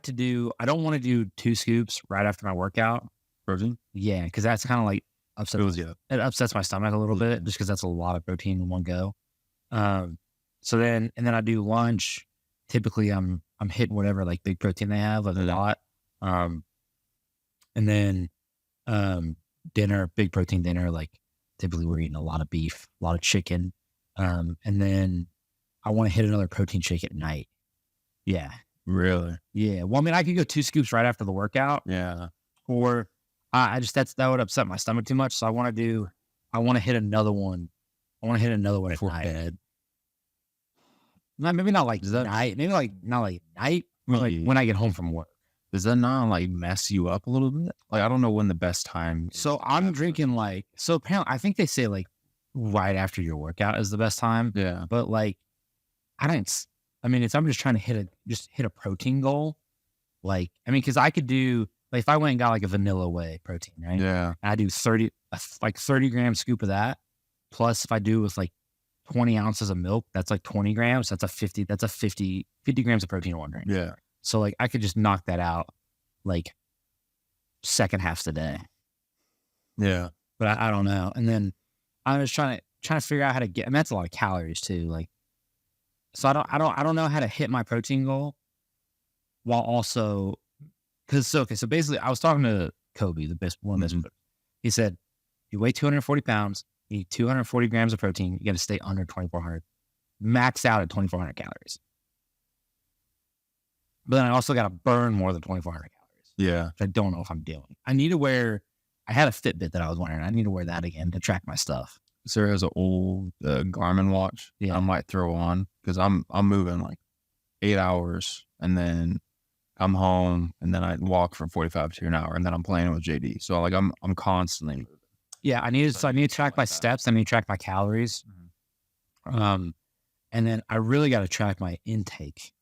don't want to do 2 scoops right after my workout. Protein? Yeah, because that's kind of like, it upsets my stomach a little bit just because that's a lot of protein in one go. So then I do lunch. Typically I'm hitting whatever like big protein they have, like a lot. And then dinner, big protein dinner, like typically we're eating a lot of beef, a lot of chicken. And then I want to hit another protein shake at night. Yeah. Really? Yeah. Well, I mean, I could go 2 scoops right after the workout. Or that would upset my stomach too much. So I want to hit another one. I want to hit another one at night. Bed. Maybe not like night. Maybe like not like night. Like when I get home from work. Does that not like mess you up a little bit? Like, I don't know when the best time is. So I'm drinking apparently I think they say like right after your workout is the best time. But like, I'm just trying to hit a protein goal. Like, I mean, cause I could do, like if I went and got like a vanilla whey protein, right? I do 30 gram scoop of that. Plus if I do with like 20 ounces of milk, that's like 20 grams. That's 50 grams of protein in one drink. So like I could just knock that out like second half of the day. But I don't know. And then I was trying to figure out how to get, and that's a lot of calories too. Like, so I don't know how to hit my protein goal while also, so basically I was talking to Kobe, the best one. He said, you weigh 240 pounds, you need 240 grams of protein. You got to stay under 2,400, max out at 2,400 calories. But then I also got to burn more than 2,400 calories. Which I don't know if I'm doing. I had a Fitbit that I was wearing. I need to wear that again to track my stuff. Sarah has an old Garmin watch. I might throw on because I'm moving like 8 hours and then I'm home and then I walk for 45 to an hour and then I'm playing with JD. So like I'm constantly moving. I need to track my steps. I need to track my calories. And then I really got to track my intake.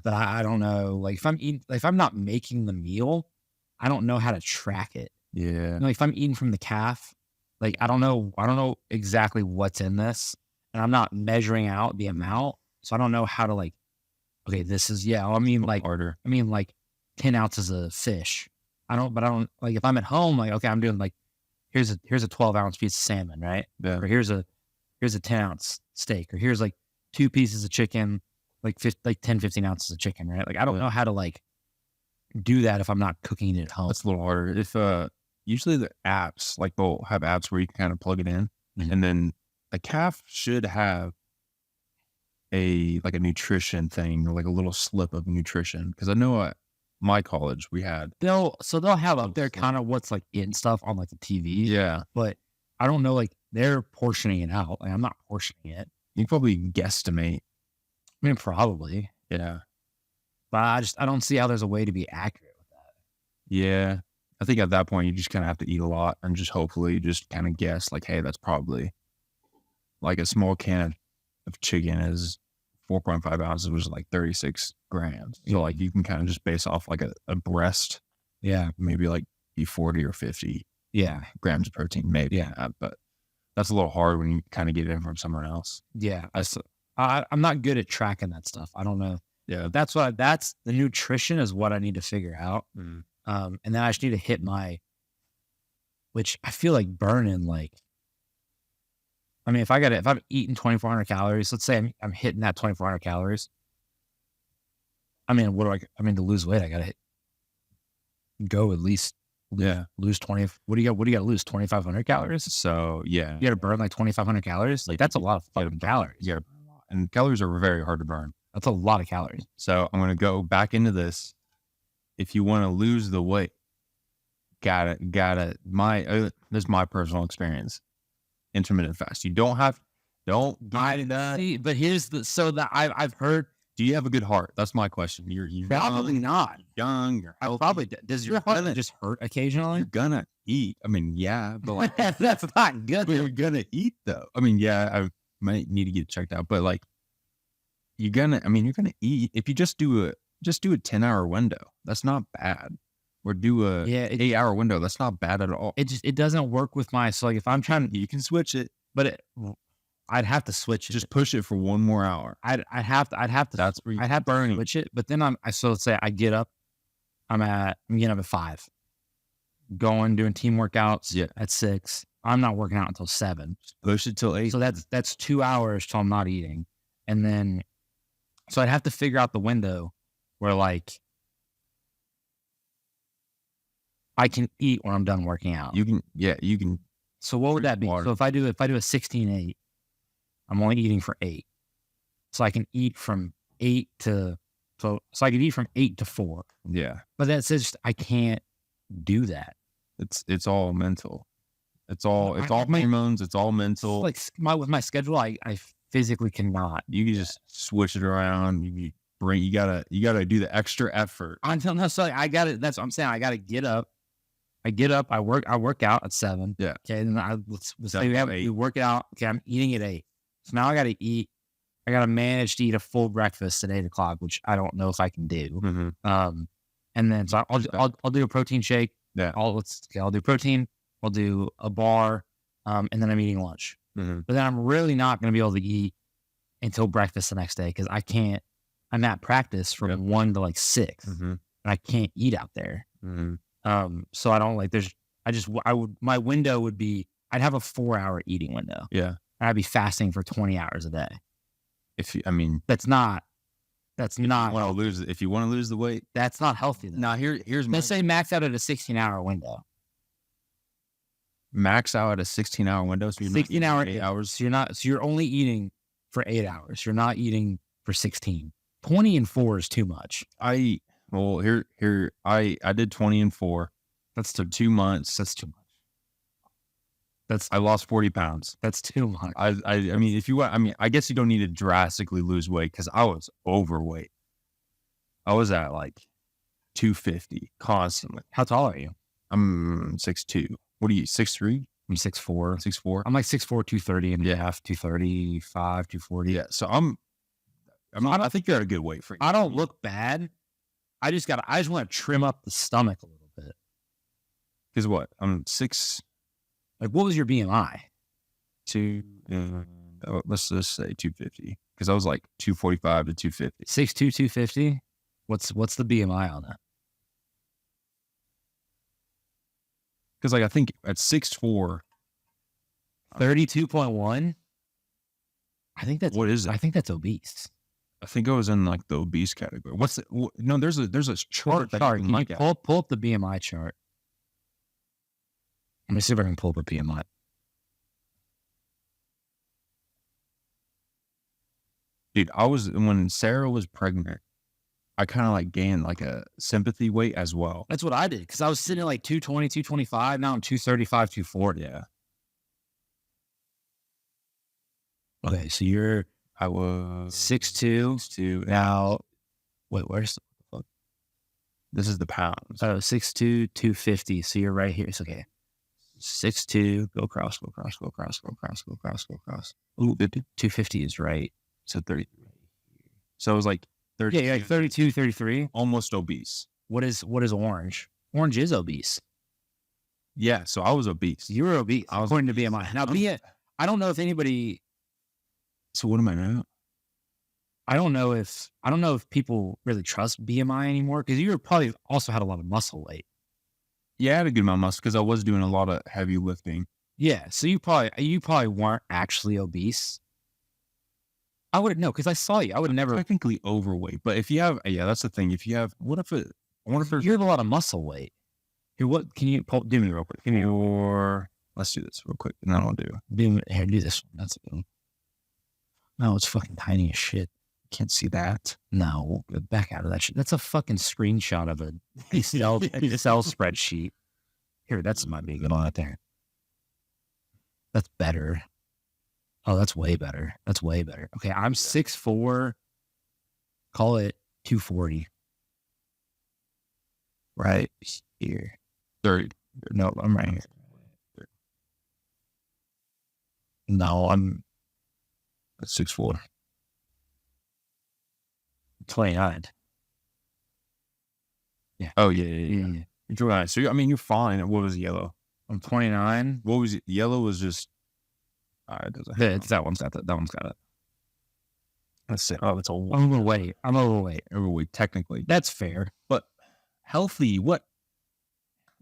But I don't know. Like if I'm not making the meal, I don't know how to track it. Like if I'm eating from the calf, like I don't know exactly what's in this, and I'm not measuring out the amount, so I don't know how to like. Okay, this is harder. I mean like 10 ounces of fish. I don't like if I'm at home, like okay, I'm doing like here's a 12-ounce piece of salmon, right? Or here's a 10-ounce steak, or here's like 2 pieces of chicken, like 10, 15 ounces of chicken, right? Like I don't know how to like do that if I'm not cooking it at home. That's a little harder. If usually the apps, like they'll have apps where you can kind of plug it in, and then a calf should have a nutrition thing or like a little slip of nutrition. Because I know at my college we had they'll have up there kind of what's like in stuff on like the TV. But I don't know, like they're portioning it out. Like I'm not portioning it. You can probably guesstimate I mean, probably, Yeah. but I don't see how there's a way to be accurate with that. Yeah. I think at that point, you just kind of have to eat a lot and just hopefully just kind of guess like, hey, that's probably like a small can of chicken is 4.5 ounces, which is like 36 grams. So like you can kind of just base off like a breast, Yeah. maybe like be 40 or 50 Yeah. grams of protein, maybe. Yeah. But that's a little hard when you kind of get it in from someone else. Yeah. I'm not good at tracking that stuff. I don't know. Yeah. That's the nutrition is what I need to figure out. Mm. And then I just need to hit which I feel like burning like, I mean, if I'm eating 2,400 calories, let's say I'm hitting that 2,400 calories. I mean, to lose weight, I got to go at least lose 20. What do you got to lose? 2,500 calories? So yeah, You got to burn like 2,500 calories. Like that's a lot of fucking calories. Yeah. And calories are very hard to burn. That's a lot of calories. So I'm going to go back into this. If you want to lose the weight, gotta, this is my personal experience. Intermittent fast. You don't guide that. See, but here's I've heard. Do you have a good heart? That's my question. You're Probably not. young. You're healthy. Probably does your heart just hurt occasionally? You're gonna eat. I mean, yeah, but like That's not good. you're gonna eat though. I mean, yeah, I might need to get checked out, but like you're gonna eat. If you just do a 10-hour window, that's not bad. Or do a 8-hour window, that's not bad at all. It doesn't work with so like if I'm trying to, You can switch it. but I'd have to switch it. Just push it for one more hour. I'd have to. That's where I'd have to switch it. But then so let's say I get up. I'm getting up at 5. Doing team workouts at 6. I'm not working out until 7. Just push it till 8. So that's 2 hours till I'm not eating, and then so I'd have to figure out the window where like I can eat when I'm done working out. You can. So what would that be? Water. So if I do a 16-8, I'm only eating for 8. So I can eat from 8 to I can eat from 8 to 4. Yeah. But that says I can't do that. It's all mental. It's all hormones. It's all mental. Like with my schedule, I physically cannot. You can just switch it around. You gotta do the extra effort. Until no, so I got it. That's what I'm saying. I got to get up. I work out at 7. Yeah. Okay. Then let's say we work out. Okay. I'm eating at 8. So now I got to eat. I got to manage to eat a full breakfast at 8 o'clock, which I don't know if I can do. Mm-hmm. And then so I'll do a protein shake. Yeah. I'll do protein. I'll do a bar. And then I'm eating lunch. Mm-hmm. But then I'm really not going to be able to eat until breakfast the next day because I can't. I'm at practice from 1 to like 6, and I can't eat out there. Mm-hmm. So I don't like. My window would be. I'd have a 4-hour eating window. Yeah. And I'd be fasting for 20 hours a day. If you want to lose the weight, that's not healthy. Now here's let's say max out at a 16-hour window. Max out at a 16-hour window. So you're 16 hour 8 hours. So you're only eating for 8 hours. You're not eating for 16. 20 and 4 is too much. I did 20 and 4. That's 2 months. That's too much. I lost 40 pounds. That's too much. I mean, if you want, I mean, I guess you don't need to drastically lose weight because I was overweight. I was at like 250 constantly. How tall are you? I'm 6'2". What are you, 6'3"? I'm 6'4". 6'4". I'm like 6'4", 230 and a half, 235, 240. Yeah. So I think you're at a good weight for you. I don't look bad. I just want to trim up the stomach a little bit. Because what? I'm 6. Like, what was your BMI? Let's just say 250. Because I was like 245 to 250. 6'2", 250? What's the BMI on that? Because like I think at 6'4", 32.1. I think that's what is it? I think that's obese. I think I was in like the obese category. What's the, no? There's a chart. Can you pull up the BMI chart? Let me see if I can pull up a BMI. Dude, when Sarah was pregnant, I kind of like gained like a sympathy weight as well. That's what I did because I was sitting at like 220, 225. Now I'm 235, 240. Yeah. Okay, so you're I was 6'2". 6'2". Now, wait, where's the fuck? This is the pounds. Oh, 6'2", 250. So you're right here. It's okay. 6'2", go across, go across, go across, go across, go across, go across. Ooh, 50. 250 is right. So 30. So it was like 30. Yeah, like 32, 33. Almost obese. What is orange? Orange is obese. Yeah, so I was obese. You were obese, according to BMI. Now, I don't know if anybody. So what am I now? I don't know if people really trust BMI anymore, because you probably also had a lot of muscle weight. Yeah, I had a good amount of muscle because I was doing a lot of heavy lifting. Yeah, so you probably weren't actually obese. I wouldn't know, because I saw you. I would never. Technically overweight, but if you have, yeah, that's the thing. If you have, I wonder if You have a lot of muscle weight. Here, what can you do me real quick? Let's do this real quick, and then I'll do do this one. That's a good one. No, it's fucking tiny as shit. Can't see that. No, back out of that shit. That's a fucking screenshot of a Excel spreadsheet. Here, that's my big one right there. That's better. Oh, that's way better. That's way better. Okay, I'm 6'4". Call it 240. Right here. 30. No, I'm right here. No, I'm 6'4". 29. Yeah. Oh yeah. You're right. So you're fine. What was yellow? I'm 29. What was it? Yellow was just. It doesn't. That one's got it. That one's got it. Let's see. Oh, that's a I'm overweight. Overweight, technically. That's fair. But healthy, what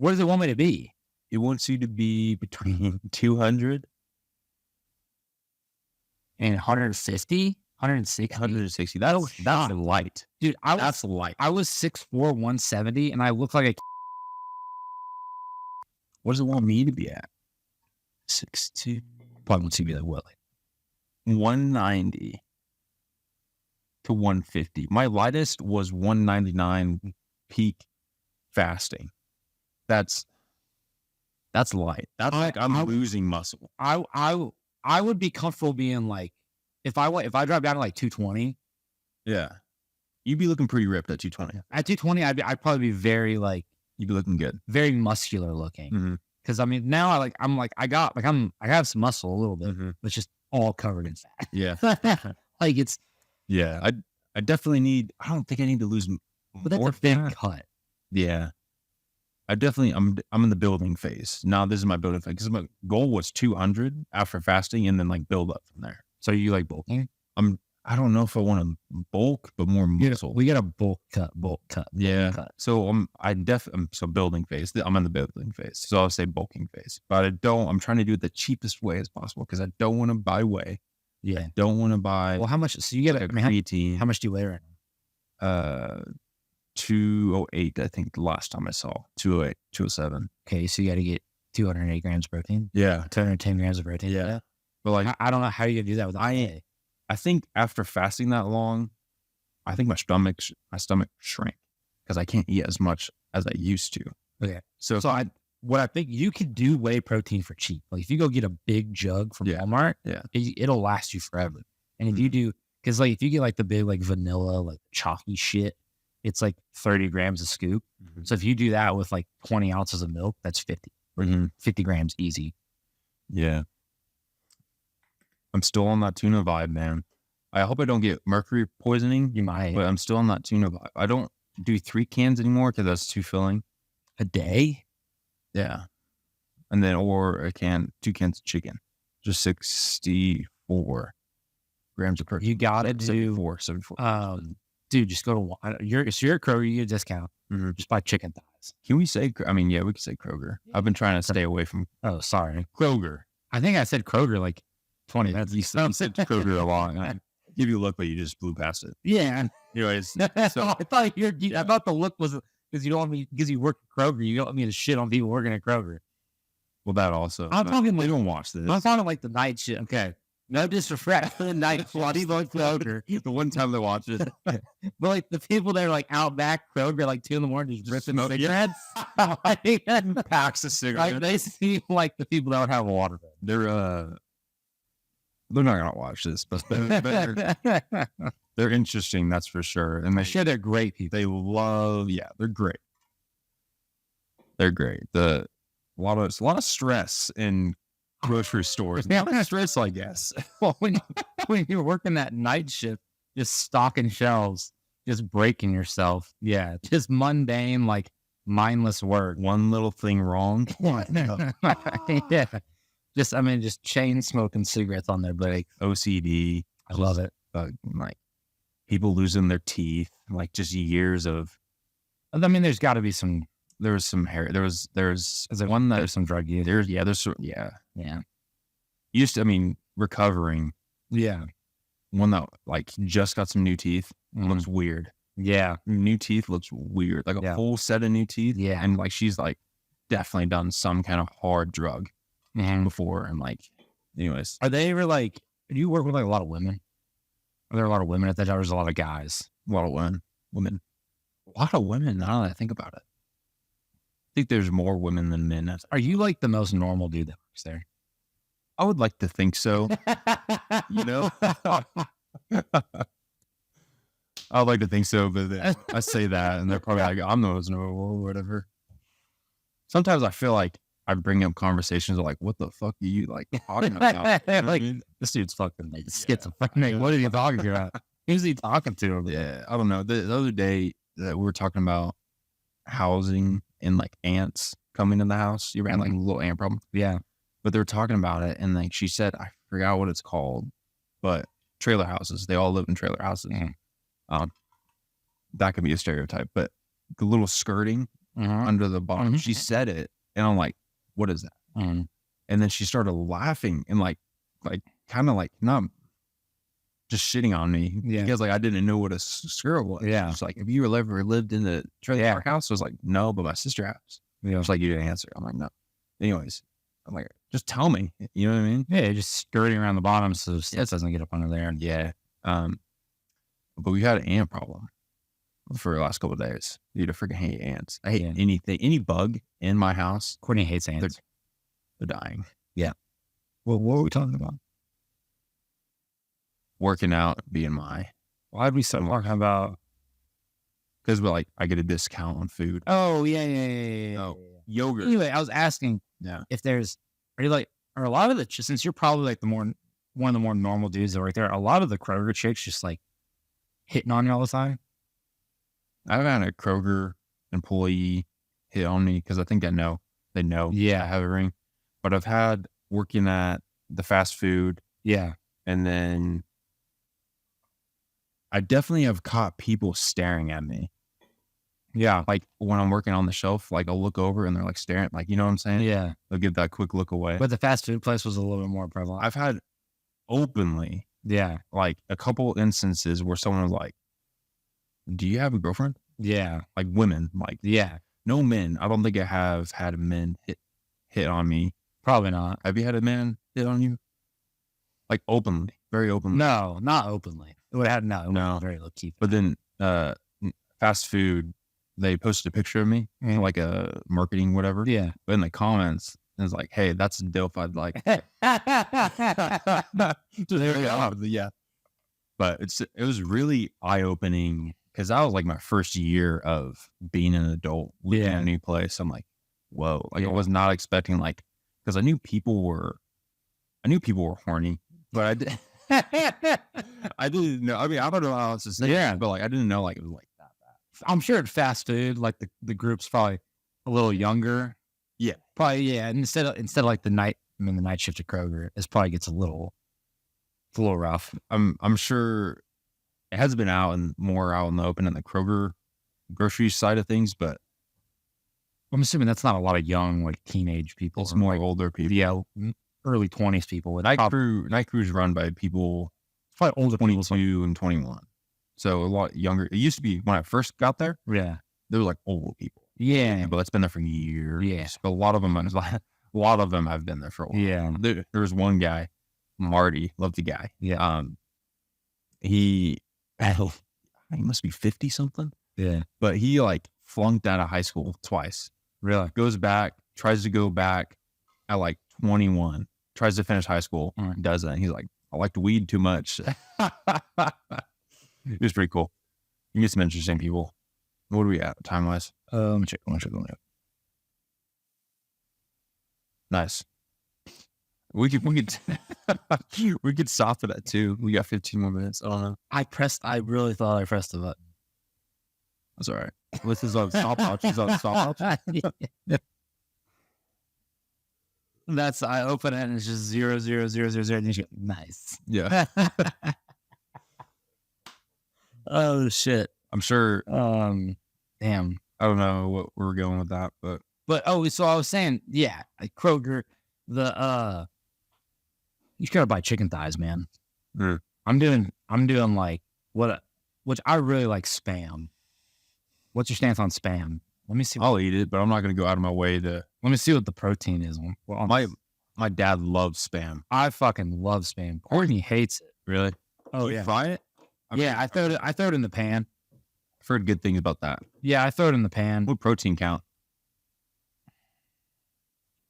does it want me to be? It wants you to be between 200 and 150, 160. 160. That's light. Dude, That's light. I was 6'4", 170, and I look like a. What does it want me to be at? 6'2". Probably wants you to be like what? 190 to 150. My lightest was 199 peak fasting. That's light. That's I'm losing muscle. I would be comfortable being like, if I drop down to like 220. Yeah, you'd be looking pretty ripped at 220. At 220, I'd probably be very like. You'd be looking good, very muscular looking. Mm-hmm. Because I mean, now I have some muscle a little bit, mm-hmm. but it's just all covered in fat. Yeah, like it's. Yeah, I definitely need. I don't think I need to lose. But that's a big cut. Yeah, I'm in the building phase now. This is my building phase because my goal was 200 after fasting, and then like build up from there. So you like bulking? I don't know if I want to bulk, but more muscle. We got a bulk cut. Yeah. Cut. So I'm building phase. I'm in the building phase. So I'll say bulking phase. But I'm trying to do it the cheapest way as possible because I don't want to buy whey. Yeah. I don't want to buy. Well, how much? So you get creatine. How much do you weigh right now? 208. I think the last time I saw 208, 207. Okay, so you got to get 208 grams of protein. Yeah. 210 grams of protein. Yeah. But like, I don't know how you're gonna do that with I think after fasting that long, I think my stomach shrank because I can't eat as much as I used to. Okay. So I think you could do whey protein for cheap. Like if you go get a big jug from Walmart, it'll last you forever. And if you do, because like if you get like the big like vanilla like chalky shit, it's like 30 grams a scoop. Mm-hmm. So if you do that with like 20 ounces of milk, that's 50. Mm-hmm. 50 grams easy. Yeah. I'm still on that tuna vibe, man. I hope I don't get mercury poisoning. You might. But I'm still on that tuna vibe. I don't do 3 cans anymore because that's too filling. A day? Yeah. And then, or 2 cans of chicken. Just 64 grams of protein. You got to do 74. Dude, just go to you're at Kroger, you get a discount. Mm-hmm. Just buy chicken thighs. Can we say? I mean, yeah, we can say Kroger. I've been trying to stay away from. Oh, sorry, Kroger. I think I said Kroger like 20 minutes. You said Kroger a lot. I give you a look, but you just blew past it. Yeah. Anyways, so I thought the look was because you don't want me because you work at Kroger. You don't want me to shit on people working at Kroger. Well, that also. I'm talking like they don't watch this. I'm talking like the night shit. Okay. No disrespect for the night bloody like Kroger. The one time they watch it. But like the people that are like out back Kroger like 2 a.m. just ripping cigarettes. Packs of cigarettes. Like, they seem like the people that would have a water bed. They're they're not gonna watch this, but they're interesting, that's for sure. And I'm sure they're great people. they love, yeah, they're great. They're great. A lot of stress in grocery stores. Not stress, I guess. Well, when you're working that night shift, just stocking shelves, just breaking yourself. Yeah, just mundane, like mindless work. One little thing wrong. Yeah, just chain smoking cigarettes on their break. OCD. I love it. Like people losing their teeth. Like just years of. I mean, there's got to be some. There was some hair. There's one that There's some drug use. Yeah. Used to, I mean, recovering. Yeah. One that like just got some new teeth. Looks weird. Yeah. New teeth looks weird. Like a full set of new teeth. Yeah. And like she's like definitely done some kind of hard drug before. And like, anyways. Are they ever like, do you work with like a lot of women? Are there a lot of women at that job? Or there's a lot of guys? A lot of women. A lot of women, now that I think about it. I think there's more women than men. Are you like the most normal dude that works there? I would like to think so. You know? I would like to think so, but I say that and they're probably like, I'm the most normal or whatever. Sometimes I feel like I bring up conversations of like, what the fuck are you like talking about? You know like, I mean? this dude's fucking like schizophrenic. What are you talking about? Who's he talking to? Yeah, I don't know. The other day that we were talking about housing and like ants coming in the house. You ran like a little ant problem. Yeah. But they were talking about it and like she said, I forgot what it's called, but trailer houses. They all live in trailer houses. That could be a stereotype, but the little skirting under the bottom. She said it and I'm like, what is that? And then she started laughing and like kind of like not just shitting on me because like I didn't know what a skirt was. Yeah. It's like, have you ever lived in the trailer park house? I was like, no, but my sister has. Yeah. It's like, you didn't answer. I'm like, no. Anyways, I'm like, just tell me. You know what I mean? Yeah, just skirting around the bottom so stuff doesn't get up under there. Yeah. But we had an ant problem for the last couple of days. Dude, I freaking hate ants. I hate anything, any bug in my house. Courtney hates ants. They're dying. Yeah. Well, what were we talking about? Working out, BMI. Why'd we start talking about? Because like I get a discount on food. Oh, yeah. Oh, yogurt. Anyway, I was asking if are a lot of the, since you're probably like one of the more normal dudes that work there, a lot of the Kroger chicks just like hitting on you all the time? I've had a Kroger employee hit on me because I think they know I have a ring. But I've had working at the fast food. Yeah. And then I definitely have caught people staring at me. Yeah. Like when I'm working on the shelf, like I'll look over and they're like staring, like, you know what I'm saying? Yeah. They'll give that quick look away. But the fast food place was a little bit more prevalent. I've had openly, like a couple instances where someone was like, do you have a girlfriend? Yeah. Like women, like, no men. I don't think I have had a men hit on me. Probably not. Have you had a man hit on you? Like openly, very openly. No, not openly. It would have no, very low key. But then fast food, they posted a picture of me, like a marketing whatever. Yeah. But in the comments, it's like, hey, that's a dope I'd like. Yeah. But it was really eye opening because that was like my first year of being an adult, living in a new place. I'm like, whoa! Like I was not expecting because I knew people were horny, but I did. I didn't know. I mean, I don't know how else to say it, but like I didn't know like it was like that bad. I'm sure at fast food, like the group's probably a little younger. Yeah, probably. Yeah, and instead of like the night shift at Kroger, it probably gets a little rough. I'm sure it has been more out in the open in the Kroger grocery side of things, but I'm assuming that's not a lot of young like teenage people. It's more like older people. Yeah, early 20s people. With night crews run by people probably older 22 and 21, so a lot younger. It used to be when I first got there. Yeah, there was like old people. Yeah, but it's been there for years. Yeah, but a lot of them have been there for a while. Yeah, there was one guy, Marty, loved the guy. Yeah, he must be 50 something. Yeah, but he like flunked out of high school twice. Really? Goes back, tries to go back at like 21, tries to finish high school, doesn't. He's like, I liked weed too much. It was pretty cool. You get some interesting people. What are we at time wise? Let me check. Nice. We could we could stop for that too. We got 15 more minutes. I don't know. I really thought I pressed the button. That's all right. This is on stopwatch. This is on stopwatch. That's I open it and it's just 0, 0, 0, 0, 0. And you go, nice. Yeah. Oh shit. I'm sure. Damn. I don't know what we're going with that, but so I was saying, yeah, like Kroger, you gotta buy chicken thighs, man. Mm. I'm doing like which I really like Spam. What's your stance on Spam? Let me see. I'll eat it, but I'm not going to go out of my way to. Let me see what the protein is. Well, my dad loves Spam. I fucking love Spam. Courtney hates it. Really? Oh you yeah. Fry it? I throw it in the pan. I've heard good things about that. Yeah, I throw it in the pan. What protein count?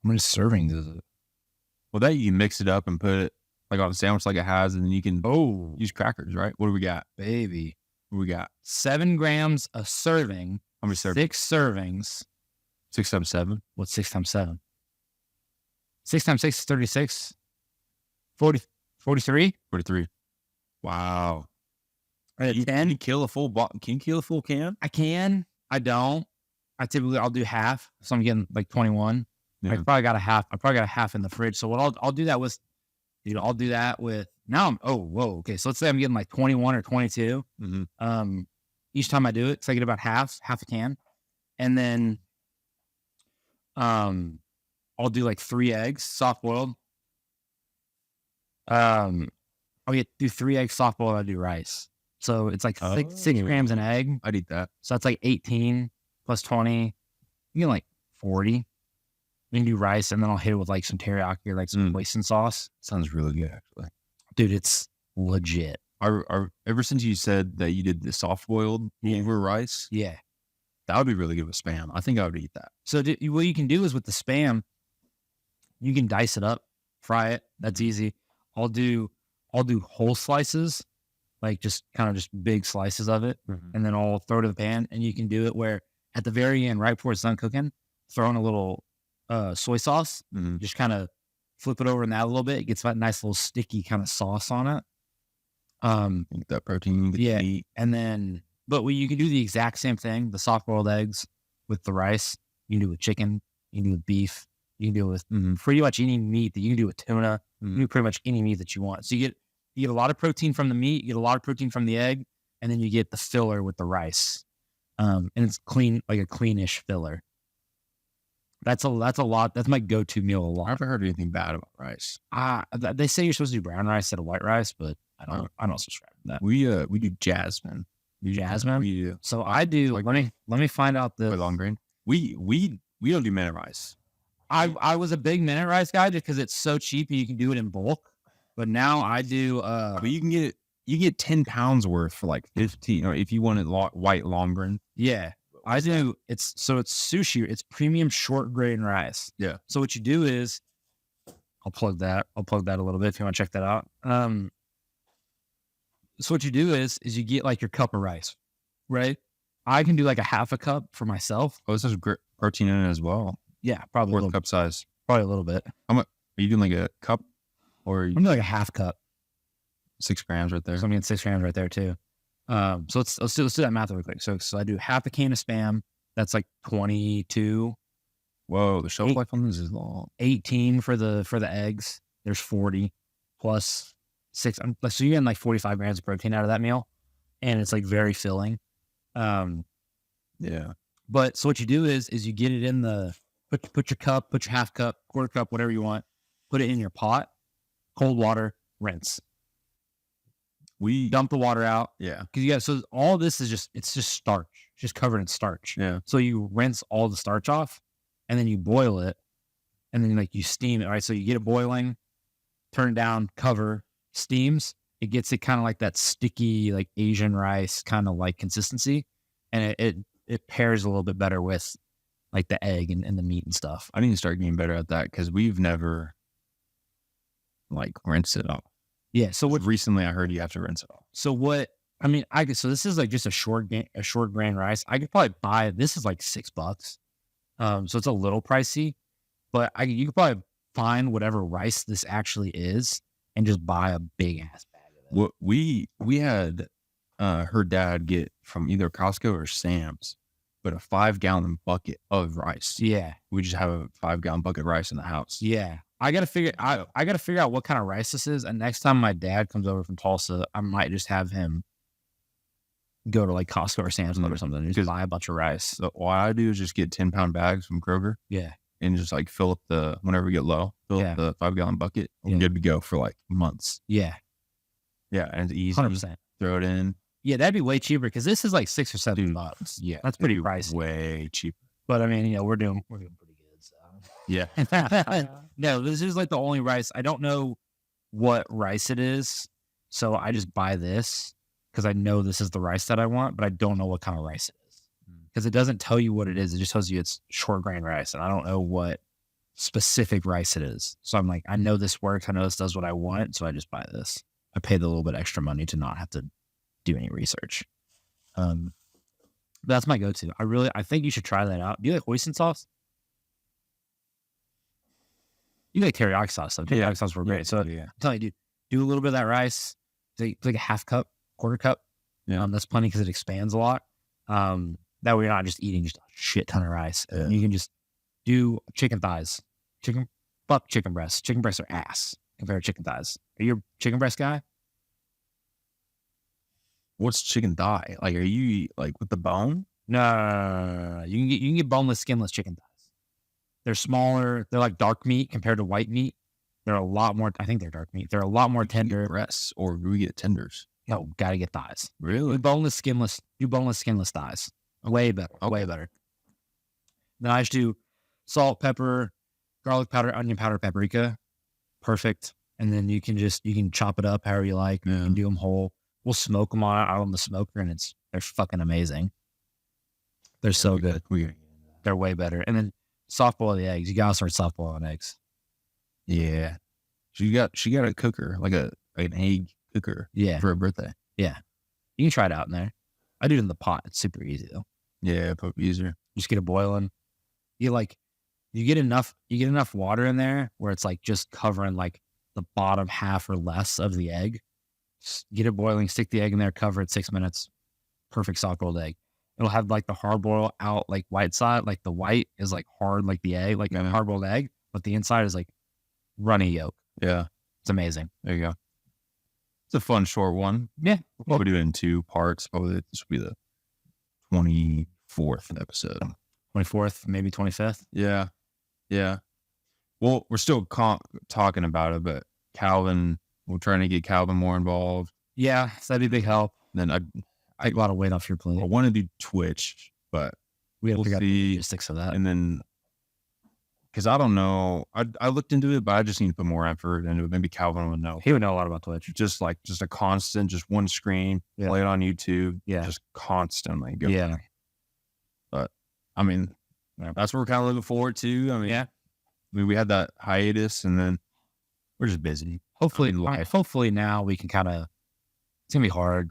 How many servings is it? Well, that you can mix it up and put it like on a sandwich like it has, and then you can use crackers, right? What do we got? Baby. What do we got? 7 grams a serving. How many servings? 6 servings. 6 times 7? What's 6 times 7? 6 times 6 is 36. 40, 43? 43. Wow. You can you kill a full Can you kill a full can? I can. I don't. I'll do half. So I'm getting like 21. Yeah. I probably got a half in the fridge. So what I'll do that with, I'll do that with now. Okay. So let's say I'm getting like 21 or 22. Mm-hmm. Each time I do it, so I get about half a can, and then, I'll do like 3 eggs, soft boiled. I'll do 3 eggs soft boiled. I'll do rice. So it's like 6 grams an egg. I'd eat that. So that's like 18 plus 20. You get like 40. We can do rice, and then I'll hit it with like some teriyaki or like some hoisin sauce. Sounds really good, actually. Dude, it's legit. Ever since you said that you did the soft boiled over rice, Yeah, that would be really good with Spam. I think I would eat that. So what you can do is with the Spam, you can dice it up, fry it. That's easy. I'll do whole slices, like just kind of just big slices of it, and then I'll throw it in the pan. And you can do it where at the very end, right before it's done cooking, throw in a little soy sauce. Just kind of flip it over in that a little bit. It gets that nice little sticky kind of sauce on it. Get that protein. Get the meat. And then, but you can do the exact same thing. The soft boiled eggs with the rice. You can do it with chicken. You can do it with beef. You can do it with pretty much any meat that you can do with tuna. You can do pretty much any meat that you want. So you get a lot of protein from the meat. You get a lot of protein from the egg, and then you get the filler with the rice. And it's clean, like a cleanish filler. That's a lot. That's my go-to meal a lot. I haven't heard anything bad about rice. They say you're supposed to do brown rice instead of white rice, but I don't subscribe to that. We do jasmine. Jasmine? We do. So I do. Like, let me find out the long grain. We don't do minute rice. I was a big minute rice guy just because it's so cheap and you can do it in bulk. But now I do. But you get 10 pounds worth for like 15, or if you want it white long grain. Yeah, I do. It's sushi. It's premium short grain rice. Yeah. So what you do is, I'll plug that a little bit if you want to check that out. So what you do is you get like your cup of rice, right? I can do like a half a cup for myself. Oh, this has protein in it as well. Yeah, probably Fourth cup size. Probably a little bit. How much? Are you doing like a cup, or I'm doing like a half cup? 6 grams right there. So I'm getting 6 grams right there too. So let's do that math real quick. So I do half a can of Spam. That's like 22. Whoa, the shelf life on this is long. 18 for the eggs. There's 40 plus 6. So you're getting like 45 grams of protein out of that meal, and it's like very filling. Yeah. But so what you do is you get it in the put your cup, put your half cup, quarter cup, whatever you want. Put it in your pot, cold water, rinse. We dump the water out. Yeah. Because so all this is just starch, just covered in starch. Yeah. So you rinse all the starch off, and then you boil it, and then like you steam it. Right. So you get it boiling, turn it down, cover, steams. It gets it kind of like that sticky, like Asian rice kind of like consistency, and it pairs a little bit better with like the egg and the meat and stuff. I need to start getting better at that because we've never like rinsed it off. Yeah. So what? Recently, I heard you have to rinse it off. So what? I mean, so this is like just a short grain rice. I could probably buy this is like $6. So it's a little pricey, but you could probably find whatever rice this actually is and just buy a big ass bag of it. What we had her dad get from either Costco or Sam's, but a 5-gallon bucket of rice. Yeah. We just have a 5-gallon bucket of rice in the house. Yeah. I gotta figure out what kind of rice this is, and next time my dad comes over from Tulsa, I might just have him go to like Costco or Sam's Club or something and just buy a bunch of rice. So what I do is just get 10-pound bags from Kroger. Yeah. And just like fill up whenever we get low, fill up the 5-gallon bucket. We're good to go for like months. Yeah. Yeah. And it's easy. 100%. Throw it in. Yeah, that'd be way cheaper because this is like $6 or $7. Yeah. That's pretty pricey. Way cheaper. But I mean, we're doing pretty good. So. Yeah. No, this is like the only rice. I don't know what rice it is. So I just buy this because I know this is the rice that I want, but I don't know what kind of rice it is. Because it doesn't tell you what it is. It just tells you it's short grain rice. And I don't know what specific rice it is. So I'm like, I know this works. I know this does what I want. So I just buy this. I paid a little bit extra money to not have to do any research. That's my go-to. I think you should try that out. Do you like hoisin sauce? You like teriyaki sauce, though. Teriyaki sauce were great. So I'm telling you, dude, do a little bit of that rice. Take like a half cup, quarter cup. Yeah. That's plenty because it expands a lot. That way you're not just eating just a shit ton of rice. Yeah. You can just do chicken thighs. Fuck chicken breasts. Chicken breasts are ass compared to chicken thighs. Are you a chicken breast guy? What's chicken thigh? Like, are you like with the bone? No. You can get boneless, skinless chicken thighs. They're smaller. They're like dark meat compared to white meat. They're a lot more. I think they're dark meat. They're a lot more tender. Breasts, or do we get tenders? No, gotta get thighs. Really? Do boneless, skinless thighs. Way better. Okay. Way better. Then I just do salt, pepper, garlic powder, onion powder, paprika. Perfect. And then you can chop it up however you like. Yeah. You can do them whole. We'll smoke them out on the smoker, and they're fucking amazing. They're so good. They're way better. And then soft boil the eggs. You gotta start soft boiling eggs. Yeah. She got a cooker, like an egg cooker. Yeah. For her birthday. Yeah. You can try it out in there. I do it in the pot. It's super easy though. Yeah, probably easier. Just get it boiling. You get enough water in there where it's like just covering like the bottom half or less of the egg. Just get it boiling, stick the egg in there, cover it 6 minutes. Perfect soft boiled egg. It'll have like the hard boil out like white side, like the white is like hard like the egg, like a hard boiled egg, but the inside is like runny yolk. Yeah. It's amazing. There you go. It's a fun short one. Yeah. We'll do it in 2 parts. Probably this will be the 24th episode. 24th, maybe 25th. Yeah. Yeah. Well, we're still talking about it, but Calvin, we're trying to get Calvin more involved. Yeah, so that'd be a big help. Then Take a lot of weight off your plate. I want to do Twitch, but we have to we'll figure out the see. logistics of that. And then, because I don't know, I looked into it, but I just need to put more effort into it. Maybe Calvin would know. He would know a lot about Twitch. Just a constant, just one screen, play it on YouTube. Yeah. Just constantly go. Yeah. But I mean, that's what we're kind of looking forward to. I mean, we had that hiatus, and then we're just busy. Hopefully now we can kind of. It's gonna be hard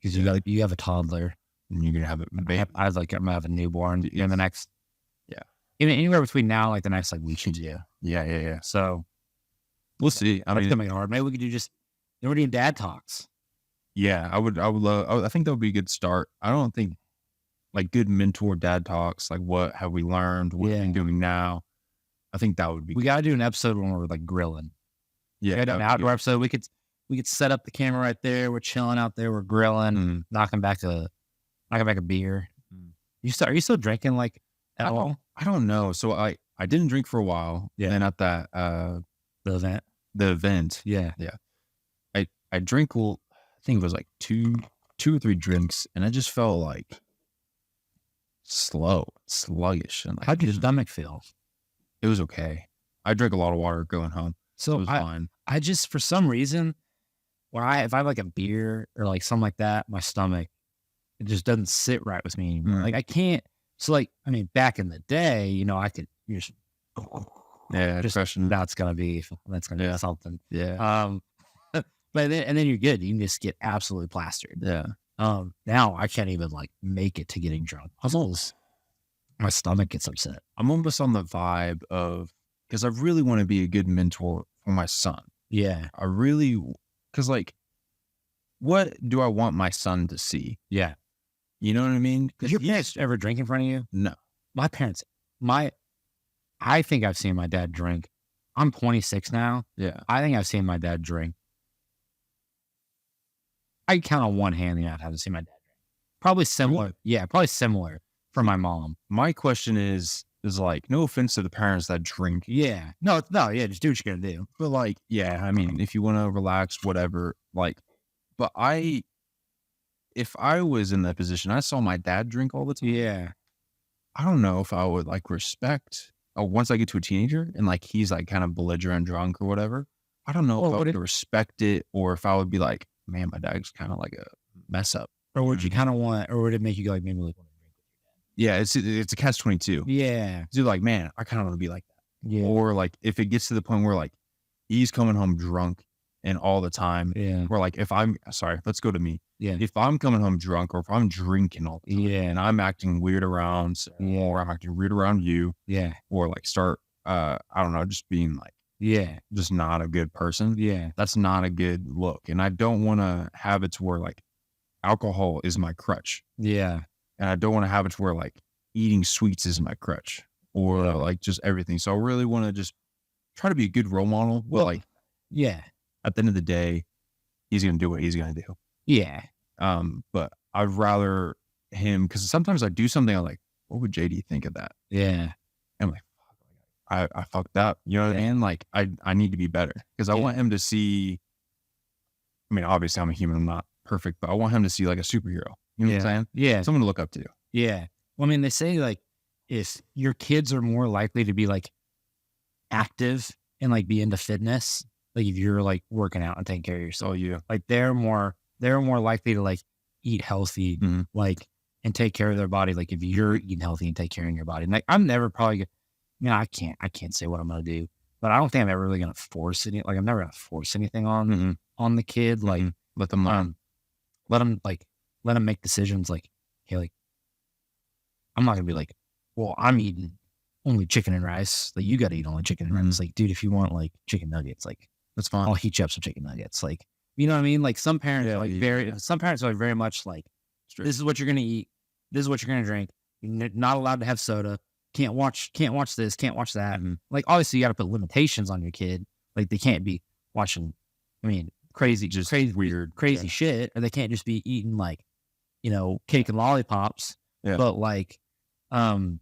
because you have a toddler, and you're gonna have it. I'm gonna have a newborn in the next. Yeah. Anywhere between now, like the next like week. Yeah. So we'll see. I mean, it's gonna be hard. Maybe we could do just. We're doing dad talks. Yeah, I would love. I think that would be a good start. I don't think like good mentor dad talks. Like, what have we learned? What are we doing now? I think that would be. We got to do an episode when we're like grilling. Yeah, an outdoor episode. We could set up the camera right there. We're chilling out there. We're grilling, knocking back a beer. Are you still drinking like at all? I don't know. So I didn't drink for a while. Yeah. Then at that the event. Yeah. I drank. Well, I think it was like two or three drinks, and I just felt like sluggish. And like, how'd your stomach feel? It was okay. I drank a lot of water going home. So it was fine. I just, for some reason, if I have like a beer or like something like that, my stomach, it just doesn't sit right with me anymore. Like I can't. So like, I mean, back in the day, I could just. Yeah, just, that's gonna be something. Yeah. But then you're good. You can just get absolutely plastered. Yeah. Now I can't even like make it to getting drunk. My stomach gets upset. I'm almost on the vibe of, because I really want to be a good mentor for my son. Yeah. I really, because like, what do I want my son to see? Yeah. You know what I mean? Does your parents ever drink in front of you? No. My parents, I think I've seen my dad drink. I'm 26 now. Yeah. I think I've seen my dad drink. I count on one hand the amount I haven't seen my dad drink. Probably similar. Really? Yeah, probably similar for my mom. My question is like, no offense to the parents that drink. Yeah. No, yeah, just do what you're gonna do. But like, yeah, I mean, if you want to relax, whatever, like, but if I was in that position, I saw my dad drink all the time. Yeah. I don't know if I would like respect, or once I get to a teenager and like he's like kind of belligerent drunk or whatever, I don't know if I would respect it, or if I would be like, man, my dad's kind of like a mess up. Or would you kind of want, or would it make you go like, maybe like want to drink? Yeah, it's a catch-22. Yeah. You're like, man, I kind of want to be like that. Yeah. Or like if it gets to the point where like he's coming home drunk and all the time, Yeah. or like if I'm sorry, let's go to me. Yeah. If I'm coming home drunk, or if I'm drinking all the time, Yeah. and I'm acting weird around, or I'm acting weird around you, Yeah. or like start, I don't know, just being like, Yeah. just not a good person. Yeah. That's not a good look. And I don't want to have it to where like alcohol is my crutch. Yeah. And I don't want to have it to where like eating sweets is my crutch, or like just everything. So I really want to just try to be a good role model. Well, like, yeah, at the end of the day, he's going to do what he's going to do. Yeah. But I'd rather him, because sometimes I do something, I'm like, what would JD think of that? Yeah. And I'm like, I fucked up. You know what I mean? Like, I need to be better, because I want him to see, I mean, obviously I'm a human, I'm not perfect, but I want him to see like a superhero. You know what I'm saying? Yeah. Someone to look up to. Yeah. Well, I mean, they say like if your kids are more likely to be like active and like be into fitness, like if you're like working out and taking care of yourself, like they're more likely to like eat healthy, like, and take care of their body. Like if you're eating healthy and take care of your body, and like I'm never probably, I can't say what I'm gonna do, but I don't think I'm ever really gonna force any. Like I'm never gonna force anything on the kid. Like let them learn. Let them make decisions. Like, hey, like I'm not gonna be like, well, I'm eating only chicken and rice. Like you got to eat only chicken and rice. Like, dude, if you want like chicken nuggets, like that's fine. I'll heat you up some chicken nuggets. Like, you know what I mean? Like some parents are some parents are very much like, this is what you're gonna eat. This is what you're gonna drink. You're not allowed to have soda. Can't watch this. Can't watch that. Like obviously you got to put limitations on your kid. Like they can't be watching, crazy weird shit, or they can't just be eating like, cake and lollipops. Yeah. But like, I'm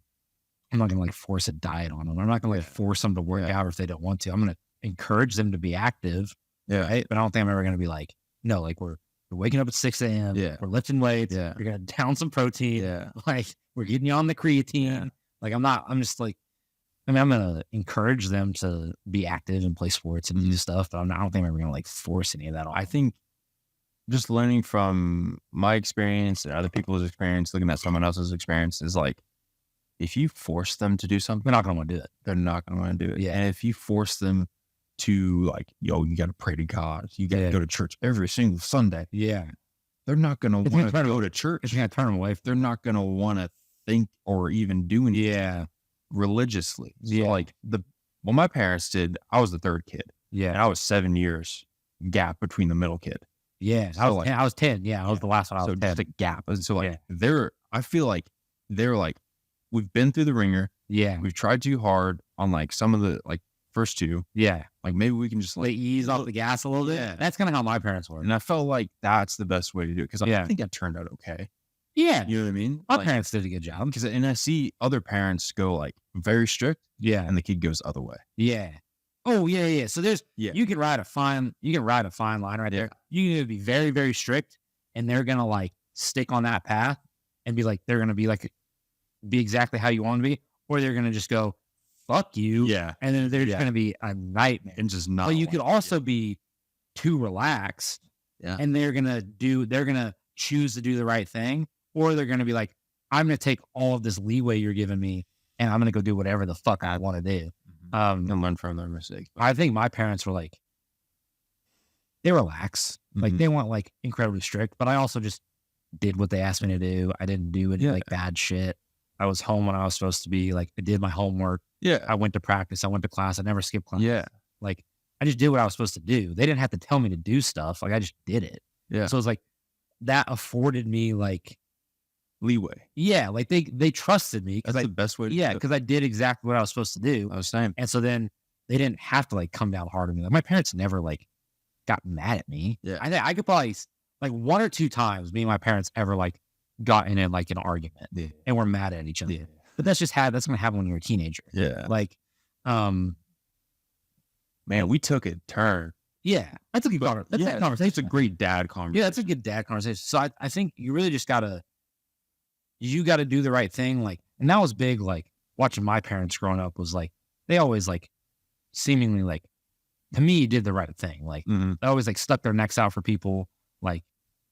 not gonna like force a diet on them. I'm not gonna like force them to work out if they don't want to. I'm gonna encourage them to be active. Yeah. Right? But I don't think I'm ever gonna be like, no, like we're waking up at 6 a.m. Yeah. We're lifting weights. Yeah. We're gonna down some protein. Yeah. Like we're getting you on the creatine. Yeah. Like I'm just like, I'm gonna encourage them to be active and play sports and do stuff, but I don't think I'm ever gonna like force any of that on. I think just learning from my experience and other people's experience, looking at someone else's experience, is like, if you force them to do something, they're not gonna want to do it. They're not gonna want to do it. Yeah. And if you force them to like, yo, you got to pray to God, you got to go to church every single Sunday. Yeah. They're not gonna want to go to church. It's gonna turn them away. They're not gonna want to think or even do anything religiously. So like what my parents did, I was the third kid. Yeah. And I was 7 years gap between the middle kid. Yeah. So I was 10. Yeah. I was the last one. I was 10. Just a gap. And so like I feel like they're like, we've been through the ringer. Yeah. We've tried too hard on like some of the like first two. Yeah. Like maybe we can just like ease off the gas a little bit. Yeah. That's kind of how my parents were. And I felt like that's the best way to do it, because I think I turned out okay. Yeah. You know what I mean? My parents did a good job. And I see other parents go like very strict. Yeah. And the kid goes the other way. Yeah. Oh, yeah, yeah. So you can ride a fine line right there. You can either be very, very strict and they're going to like stick on that path and be like, they're going to be like, be exactly how you want to be, or they're going to just go, fuck you. Yeah. And then they're just going to be a nightmare. And just not. But you could also be too relaxed. Yeah. And they're going to choose to do the right thing. Or they're going to be like, I'm going to take all of this leeway you're giving me and I'm going to go do whatever the fuck I want to do. And learn from their mistakes. I think my parents were like, they relax. Like Mhm. they weren't like incredibly strict, but I also just did what they asked me to do. I didn't do any like bad shit. I was home when I was supposed to be. Like I did my homework. Yeah. I went to practice. I went to class. I never skipped class. Yeah. Like I just did what I was supposed to do. They didn't have to tell me to do stuff. Like I just did it. Yeah. So it's like that afforded me like Leeway. yeah, like they trusted me because That's I the best way to yeah do it. because I did exactly what I was supposed to do. I was saying. And so then they didn't have to like come down hard on me. Like my parents never like got mad at me. Yeah. I think I could probably like 1 or 2 times me and my parents ever like gotten in like an argument Yeah. and we're mad at each other. Yeah. But that's gonna happen when you're a teenager. Yeah. Like, Man, we took a turn. yeah, that's a good conversation. That's a conversation. It's a great dad conversation. Yeah, that's a good dad conversation. So I think you really just gotta do the right thing. Like, and that was big. Like watching my parents growing up was like they always like seemingly like to me did the right thing. Like Mhm. they always like stuck their necks out for people. Like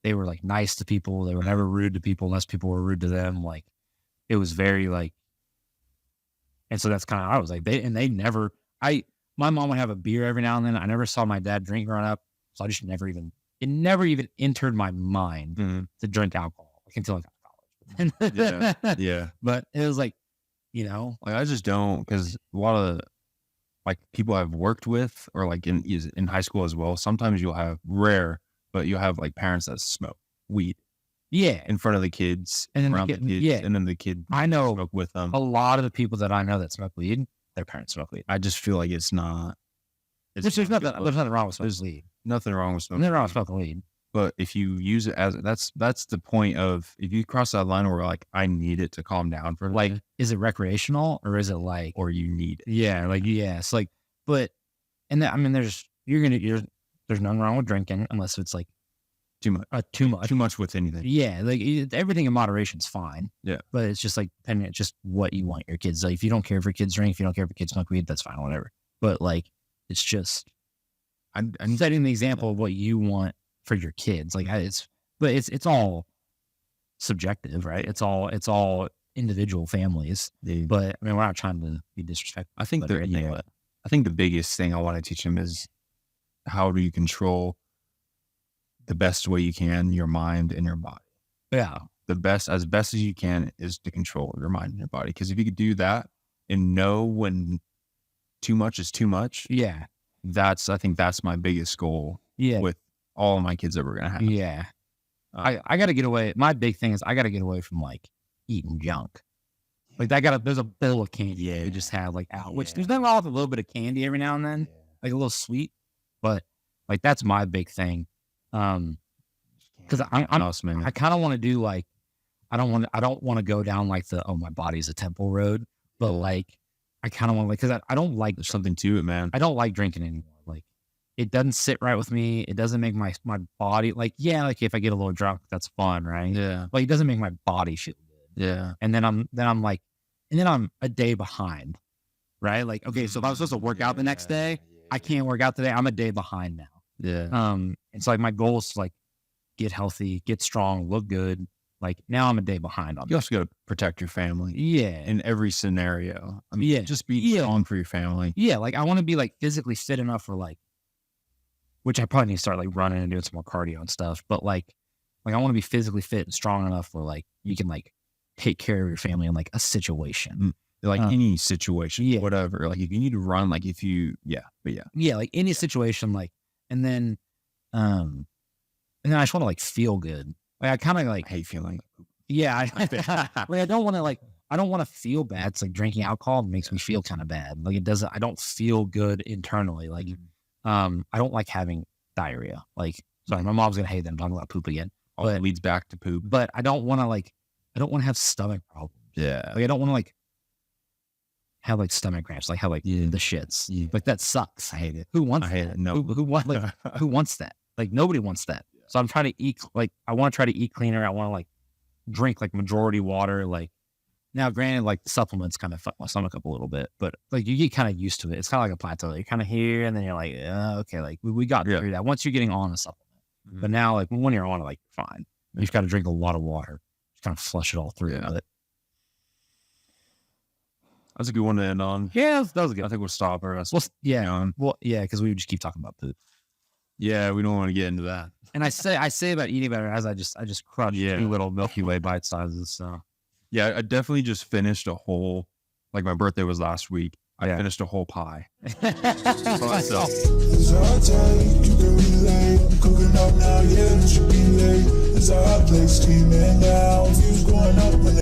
they were like nice to people. They were never rude to people unless people were rude to them. Like it was very like, and so that's kind of I was like they never. My mom would have a beer every now and then. I never saw my dad drink growing up, so I just never even entered my mind Mhm. to drink alcohol like, until I got to college. Yeah. Yeah. But it was like, you know, Like I just don't because a lot of like people I've worked with or like in high school as well. Sometimes you'll have but you'll have like parents that smoke weed yeah. in front of the kids, And then the around the kid- kids, yeah. and then the kid I know smoke with them. a lot of the people that I know that smoke weed, their parents smoke weed. I just feel like it's not. There's not nothing. good. There's nothing wrong with There's smoking weed. nothing wrong with smoking. Nothing wrong with weed. smoking weed. But if you use it as that's the point of if you cross that line where like I need it to calm down for Like, like is it recreational or is it like? or you need it. Yeah, like yes, like, but, and I mean, there's nothing wrong with drinking unless it's like Too much. too much. Too much with anything. Yeah, like everything in moderation is fine. Yeah. But it's just like depending on just what you want your kids. Like if you don't care if your kids drink, if you don't care if your kids smoke weed, that's fine, whatever. But like it's just I'm setting the example of what you want for your kids. Like it's all subjective, right? It's all individual families. But I mean, we're not trying to be disrespectful. I think or anything, but I think the biggest thing I want to teach them is how do you control the best way you can your mind and your body. yeah, As best as you can is to control your mind and your body. Because if you could do that and know when too much is too much, yeah, I think that's my biggest goal yeah, with all of my kids that we're gonna have. yeah. I got to get away. My big thing is I got to get away from like eating junk. Like there's a bowl of candy you just have like out, which there's nothing wrong with a little bit of candy every now and then, like a little sweet, but like that's my big thing. Because I kind of want to do like I don't want to go down like the my body's a temple road, but like I kind of want like because I don't like There's something to it, man. I don't like drinking anymore. Like it doesn't sit right with me. It doesn't make my body like like if I get a little drunk, that's fun, right? Yeah. Like it doesn't make my body feel good. Yeah. And then I'm a day behind, right? Like okay, so if I was supposed to work out the next day, I can't work out today. I'm a day behind now. Yeah. And so like my goal is to like get healthy, get strong, look good. Like now I'm a day behind on You also got to protect your family yeah. in every scenario. I mean, just be strong for your family. Yeah, like I want to be like physically fit enough for like, which I probably need to start like running and doing some more cardio and stuff. But like I want to be physically fit and strong enough where like you can like take care of your family in like a situation. Like any situation, whatever. Like if you need to run, like if you, like any situation, like, and then I just want to like feel good. Like I kind of like hate feeling. Yeah, I don't want to feel bad. It's like drinking alcohol makes me feel kind of bad. Like it doesn't. I don't feel good internally. Like I don't like having diarrhea. Like sorry, my mom's gonna hate that I'm talking about poop again. But it leads back to poop. But I don't want to have stomach problems. Yeah, like I don't want to like have like stomach cramps. Like have like the shits. Yeah. Like that sucks. I hate it. Who wants? I hate that? it. No. Who wants that? Like nobody wants that. So I'm trying to eat, like, I want to try to eat cleaner. I want to, like, drink, like, majority water. Like, now, granted, like, the supplements kind of fuck my stomach up a little bit, but, like, you get kind of used to it. It's kind of like a plateau. You're kind of here, and then you're like, okay, like, we got through that once you're getting on a supplement. But now, like, when you're on it, like, you're fine. You just got to drink a lot of water. Just kind of flush it all through. Yeah. But that's a good one to end on. Yeah, that was good. I think we'll stop her. Well, yeah, because we would just keep talking about poop. Yeah, we don't want to get into that. And I say about eating better as I just crunch 2 little Milky Way bite sizes. So Yeah, I definitely just finished a whole, like my birthday was last week. I finished a whole pie. Myself. It's our take, you can relate. I'm cooking up now, yeah, it should be late. It's our place, steaming now. Views going up when